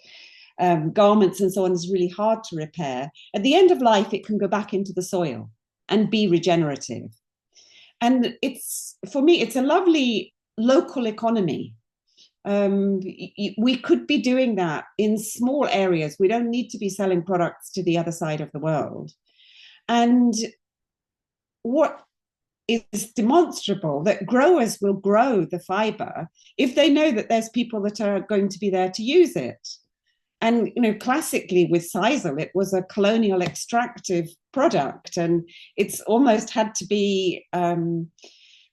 garments and so on is really hard to repair, at the end of life, it can go back into the soil and be regenerative. And for me, it's a lovely local economy. We could be doing that in small areas. We don't need to be selling products to the other side of the world. And what is demonstrable, that growers will grow the fiber if they know that there's people that are going to be there to use it. And classically with sisal, it was a colonial extractive product, and it's almost had to be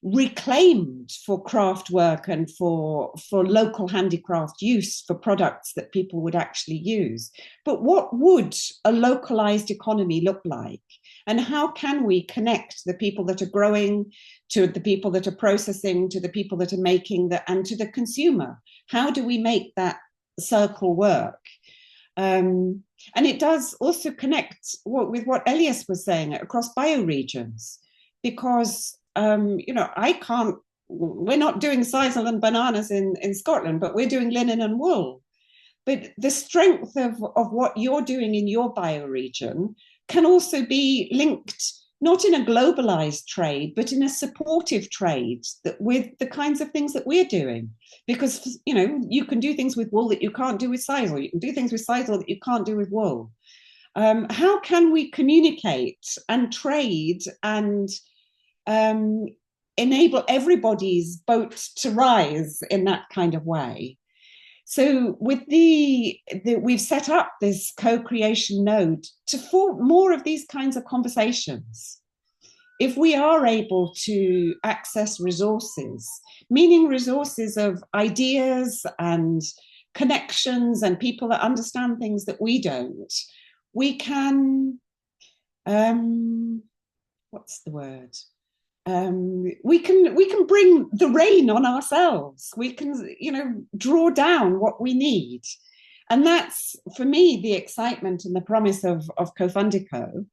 reclaimed for craft work and for local handicraft use, for products that people would actually use. But what would a localized economy look like? And how can we connect the people that are growing to the people that are processing, to the people that are making and to the consumer? How do we make that circle work? And it does also connect with what Elias was saying across bioregions, because we're not doing sisal and bananas in Scotland, but we're doing linen and wool. But the strength of what you're doing in your bioregion can also be linked, not in a globalized trade, but in a supportive trade with the kinds of things that we're doing. Because, you can do things with wool that you can't do with sisal. You can do things with sisal that you can't do with wool. How can we communicate and trade and enable everybody's boat to rise in that kind of way? So with we've set up this co-creation node to form more of these kinds of conversations. If we are able to access resources, meaning resources of ideas and connections and people that understand things that we don't, we can, what's the word? We can bring the rain on ourselves. We can, draw down what we need. And that's, for me, the excitement and the promise of Co-Fundico.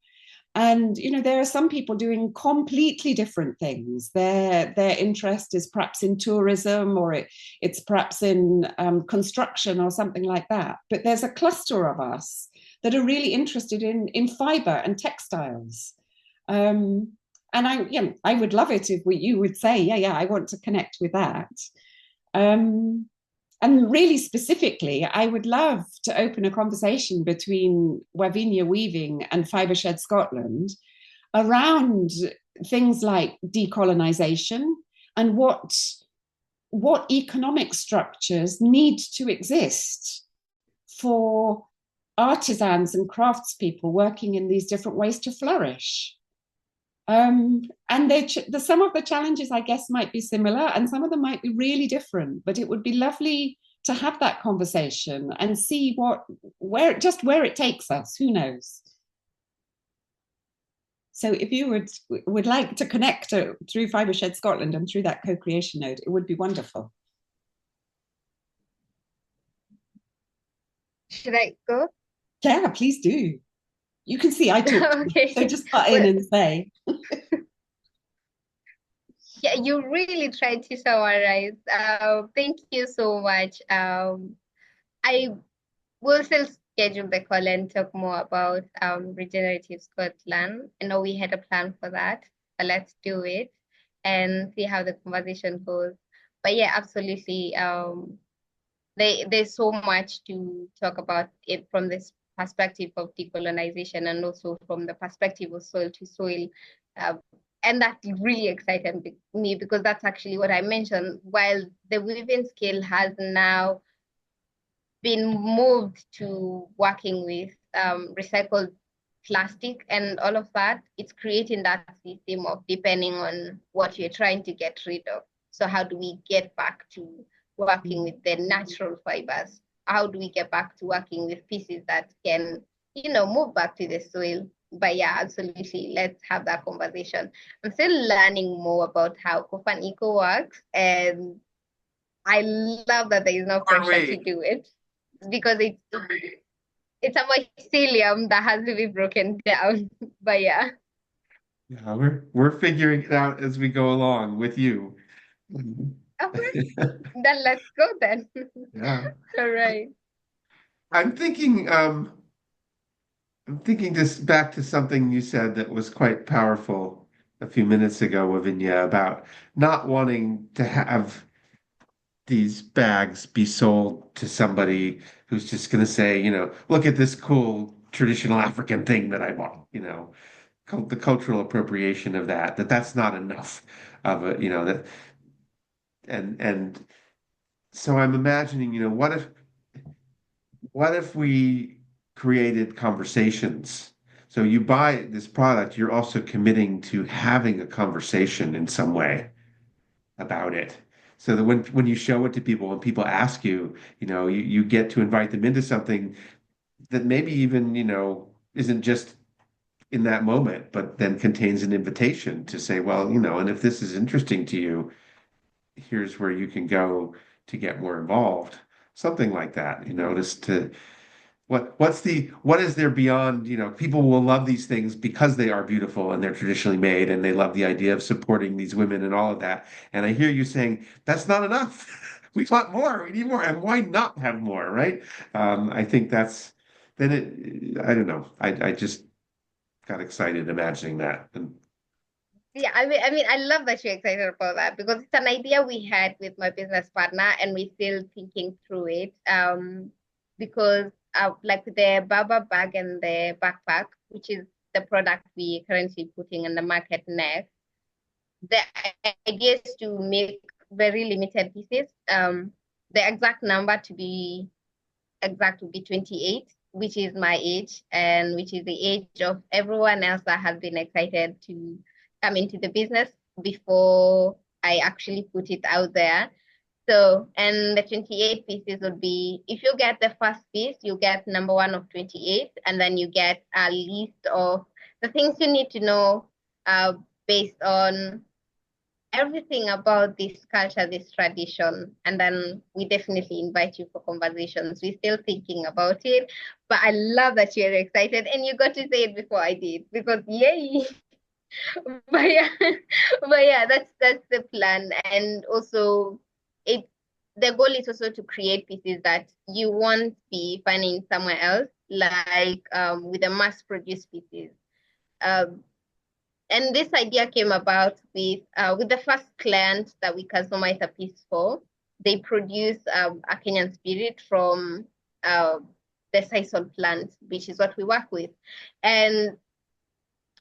And there are some people doing completely different things. Their interest is perhaps in tourism, or it's perhaps in construction or something like that. But there's a cluster of us that are really interested in fiber and textiles. And I would love it if you would say, yeah, I want to connect with that. And really specifically, I would love to open a conversation between Wavinya Weaving and Fibershed Scotland around things like decolonization and what economic structures need to exist for artisans and craftspeople working in these different ways to flourish. And some of the challenges, I guess, might be similar, and some of them might be really different. But it would be lovely to have that conversation and see where it takes us. Who knows? So, if you would like to connect through Fibershed Scotland and through that co-creation node, it would be wonderful. Should I go? Yeah, please do. You can see I talk, Okay. so just butt in and say. Yeah, you really tried to summarize. Thank you so much. I will still schedule the call and talk more about regenerative Scotland. I know we had a plan for that, but let's do it and see how the conversation goes. But yeah, absolutely. There's so much to talk about it from this perspective of decolonization and also from the perspective of soil to soil. And that really excited me because that's actually what I mentioned. While the weaving skill has now been moved to working with recycled plastic and all of that, it's creating that system of depending on what you're trying to get rid of. So how do we get back to working with the natural fibers? How do we get back to working with pieces that can, move back to the soil? But yeah, absolutely. Let's have that conversation. I'm still learning more about how Kofan Eco works, and I love that there is no pressure to do it because it's a mycelium that has to be broken down. But yeah. Yeah, we're figuring it out as we go along with you. Okay. Then let's go then. Yeah. All right. I'm thinking just back to something you said that was quite powerful a few minutes ago, Wavinya, about not wanting to have these bags be sold to somebody who's just going to say, look at this cool traditional African thing that I bought, the cultural appropriation of that's not enough of it, that, and so I'm imagining, what if we created conversations? So you buy this product, you're also committing to having a conversation in some way about it. So that when you show it to people, when people ask you, you get to invite them into something that maybe even, isn't just in that moment, but then contains an invitation to say, well, and if this is interesting to you, here's where you can go to get more involved. Something like that, just to what is there beyond, people will love these things because they are beautiful and they're traditionally made and they love the idea of supporting these women and all of that. And I hear you saying that's not enough. We want more, we need more, and why not have more, right? I think I don't know. I just got excited imagining that. And Yeah, I mean, I love that you're excited about that because it's an idea we had with my business partner, and we're still thinking through it. Because like the Baba bag and the backpack, which is the product we currently putting in the market next, the idea is to make very limited pieces. the exact number to be exact would be 28, which is my age and which is the age of everyone else that has been excited to come into the business before I actually put it out there. So, and the 28 pieces would be, if you get the first piece, you get number one of 28, and then you get a list of the things you need to know based on everything about this culture, this tradition. And then we definitely invite you for conversations. We're still thinking about it, but I love that you're excited and you got to say it before I did because yay. But yeah, but yeah, that's the plan. And also it the goal is also to create pieces that you won't be finding somewhere else, like with the mass produced pieces. Um, and this idea came about with the first client that we customized a piece for. They produce a Kenyan spirit from uh, the sisal plant, which is what we work with. And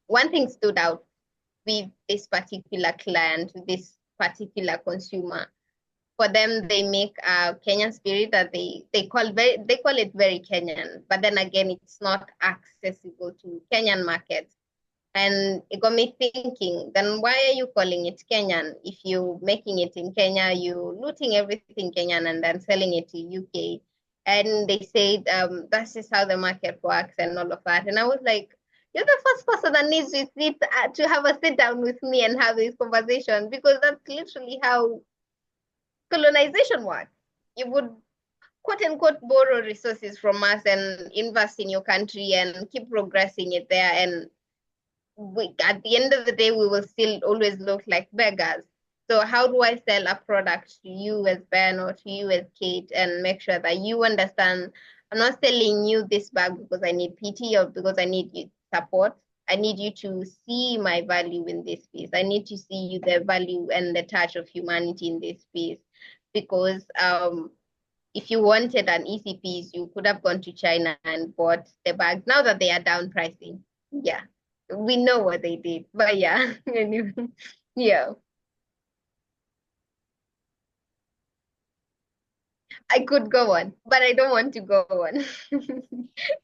one thing stood out with this particular client, with this particular consumer. For them, they make a Kenyan spirit that they call it very Kenyan, but then again, it's not accessible to Kenyan markets. And it got me thinking, then why are you calling it Kenyan? If you're making it in Kenya, you're looting everything Kenyan and then selling it to UK. And they said, that's just how the market works and all of that. And I was like, you're the first person that needs to to have a sit down with me and have this conversation because that's literally how colonization works. You would quote unquote borrow resources from us and invest in your country and keep progressing it there. And at the end of the day, we will still always look like beggars. So how do I sell a product to you as Ben or to you as Kate and make sure that you understand I'm not selling you this bag because I need PT or because I need you support. I need you to see my value in this piece. I need to see you the value and the touch of humanity in this piece. Because if you wanted an easy piece, you could have gone to China and bought the bags. Now that they are down pricing. Yeah. We know what they did. But yeah. Anyway, yeah. I could go on, but I don't want to go on.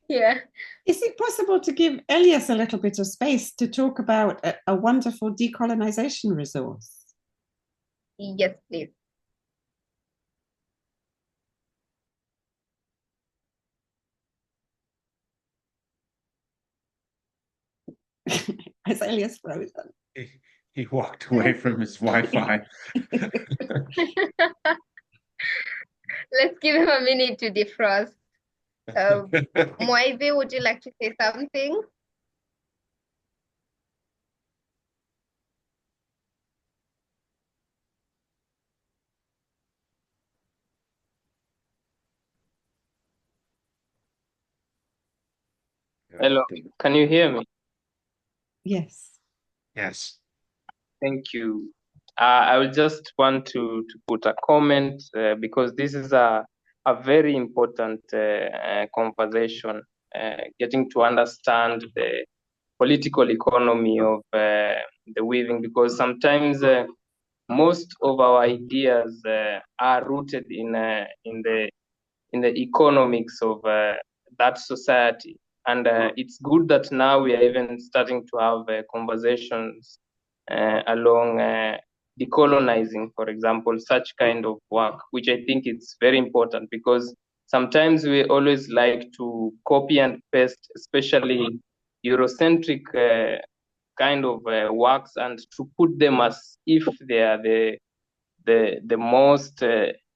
Yeah. Is it possible to give Elias a little bit of space to talk about a wonderful decolonization resource? Yes, please. Is Elias frozen? He walked away from his Wi-Fi. Let's give him a minute to defrost. Moive, would you like to say something? Hello, can you hear me? Yes. Yes. Thank you. I would just want to put a comment because this is a very important conversation, getting to understand the political economy of the weaving, because sometimes most of our ideas are rooted in the economics of that society. And it's good that now we are even starting to have conversations along decolonizing, for example, such kind of work, which I think it's very important because sometimes we always like to copy and paste, especially Eurocentric kind of works, and to put them as if they are the most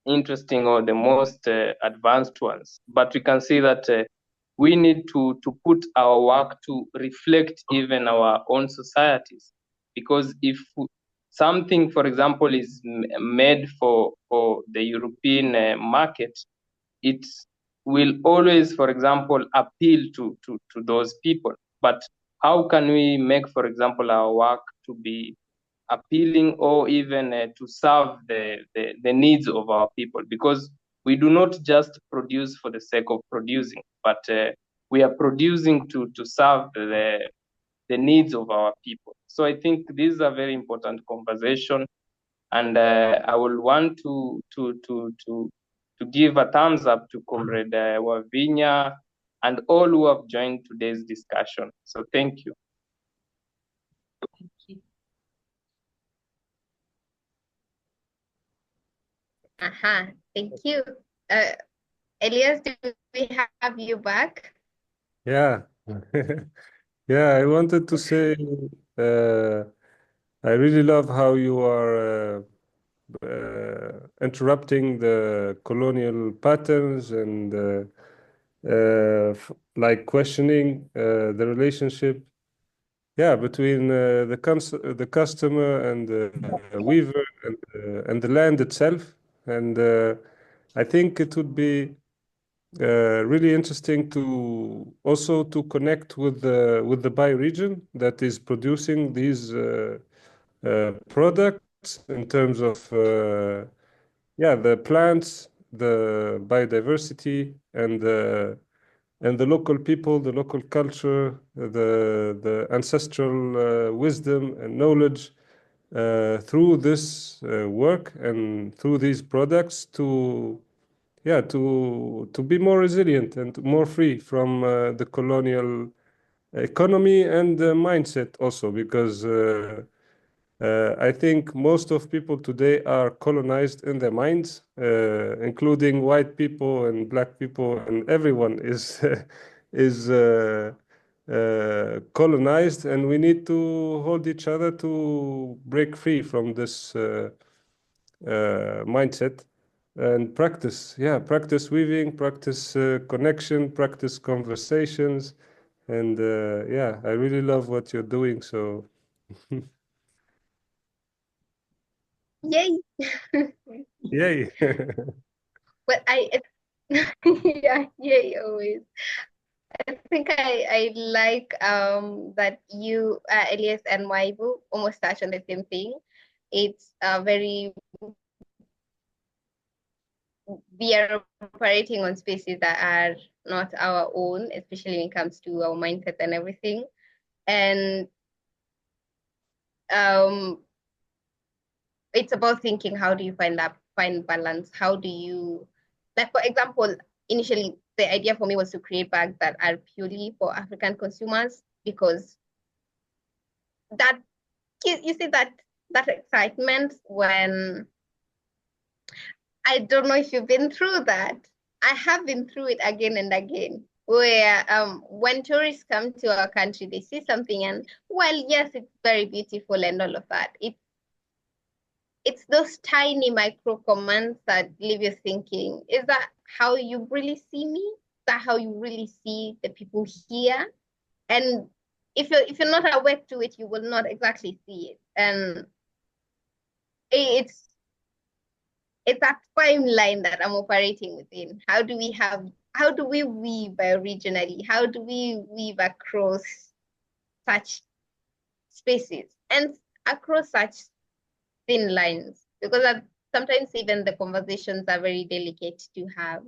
interesting or the most advanced ones. But we can see that we need to put our work to reflect even our own societies. Because if something, for example, is made for the European market, it will always, for example, appeal to those people. But how can we make, for example, our work to be appealing or even to serve the needs of our people? Because we do not just produce for the sake of producing, but we are producing to serve the needs of our people. So I think this is a very important conversation, and I will want to give a thumbs up to Comrade Wavinya and all who have joined today's discussion. So thank you. Thank you. Thank you. Elias, do we have you back? Yeah. Yeah, I wanted to say I really love how you are interrupting the colonial patterns and like questioning the relationship, yeah, between the customer and the weaver and the land itself. And I think it would be really interesting to also to connect with the bioregion that is producing these products in terms of yeah, the plants, the biodiversity, and the local people, the local culture, the ancestral wisdom and knowledge through this work and through these products to yeah to be more resilient and more free from the colonial economy and mindset also because I think most of people today are colonized in their minds, including white people and black people, and everyone is is colonized, and we need to hold each other to break free from this mindset and practice. Yeah, practice weaving, practice connection, practice conversations, and yeah, I really love what you're doing. So. Yay! Yay! But yeah, yay always. I think I like that you, Elias and Waibu, almost touch on the same thing. It's very we are operating on spaces that are not our own, especially when it comes to our mindset and everything. And it's about thinking, how do you find balance? How do you, like, for example, initially the idea for me was to create bags that are purely for African consumers, because that, you see that excitement when, I don't know if you've been through that. I have been through it again and again, where when tourists come to our country, they see something, and well, yes, it's very beautiful and all of that. It's those tiny micro comments that leave you thinking, is that how you really see me? Is that how you really see the people here? And if you're not awake to it, you will not exactly see it. And it's that fine line that I'm operating within. How do we weave regionally? How do we weave across such spaces and across such thin lines? Because sometimes even the conversations are very delicate to have.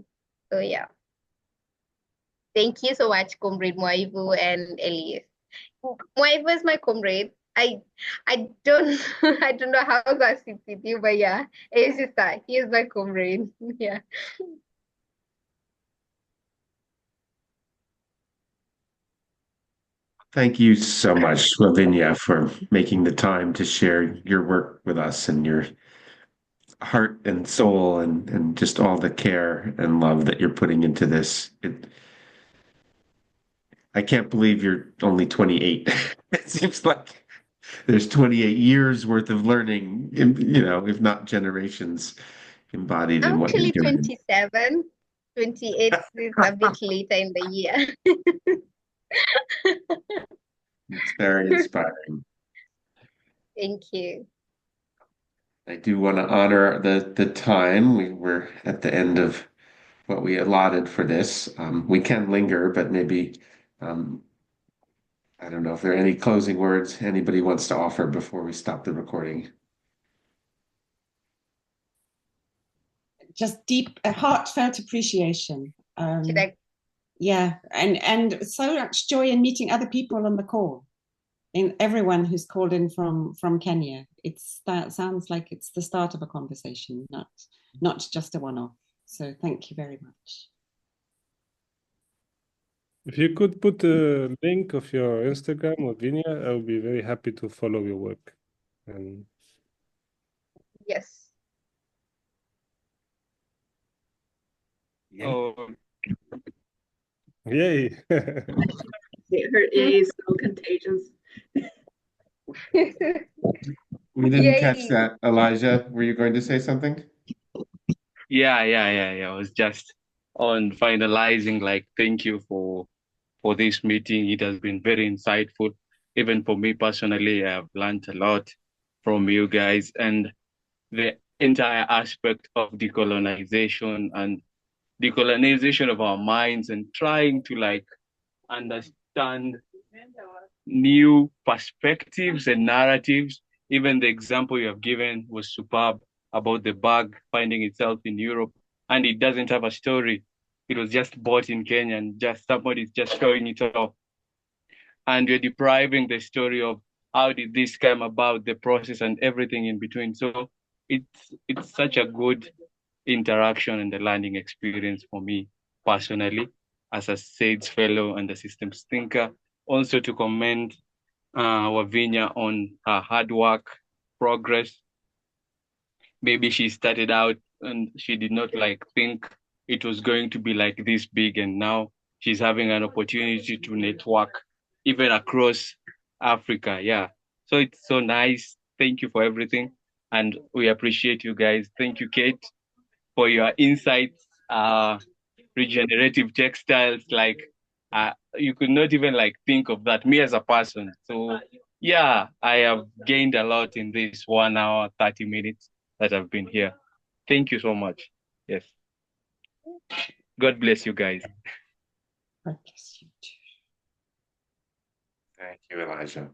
So yeah. Thank you so much, Comrade Mwaivu and Elias. Mwaivu is my comrade. I don't I don't know how that sits with you, but yeah, his sister, he is my comrade. Yeah. Thank you so much, Wavinya, for making the time to share your work with us and your heart and soul and just all the care and love that you're putting into this. I can't believe you're only 28. It seems like there's 28 years worth of learning, if not generations embodied in I'm what you're actually doing. 27. 28 is a bit later in the year. It's very inspiring. Thank you. I do want to honor the time. We're at the end of what we allotted for this. We can linger, but maybe I don't know if there are any closing words anybody wants to offer before we stop the recording. Just deep, heartfelt appreciation. Should I? Yeah, and so much joy in meeting other people on the call. In everyone who's called in from Kenya. That sounds like it's the start of a conversation, not just a one-off. So thank you very much. If you could put a link of your Instagram, Wavinya, I would be very happy to follow your work. And Yes. Oh, yay! Her EA is so contagious. We didn't catch Yay. that. Elijah, were you going to say something? yeah. I was just on finalizing, like, thank you for this meeting. It has been very insightful. Even for me personally, I've learned a lot from you guys, and the entire aspect of decolonization and decolonization of our minds, and trying to like understand new perspectives and narratives. Even the example you have given was superb about the bag finding itself in Europe, and it doesn't have a story. It was just bought in Kenya, and just somebody's just showing it off. And you're depriving the story of how did this come about, the process, and everything in between. So it's such a good interaction and the learning experience for me personally as a SAIDS fellow and a systems thinker. Also to commend Wavinya on her hard work, progress. Maybe she started out and she did not like think it was going to be like this big, and now she's having an opportunity to network even across Africa. Yeah. So it's so nice. Thank you for everything. And we appreciate you guys. Thank you, Kate, for your insights. Regenerative textiles, like you could not even like think of that, me as a person. So yeah, I have gained a lot in this 1 hour 30 minutes that I've been here. Thank you so much. Yes, God bless you guys. God bless you too. Thank you, Elijah.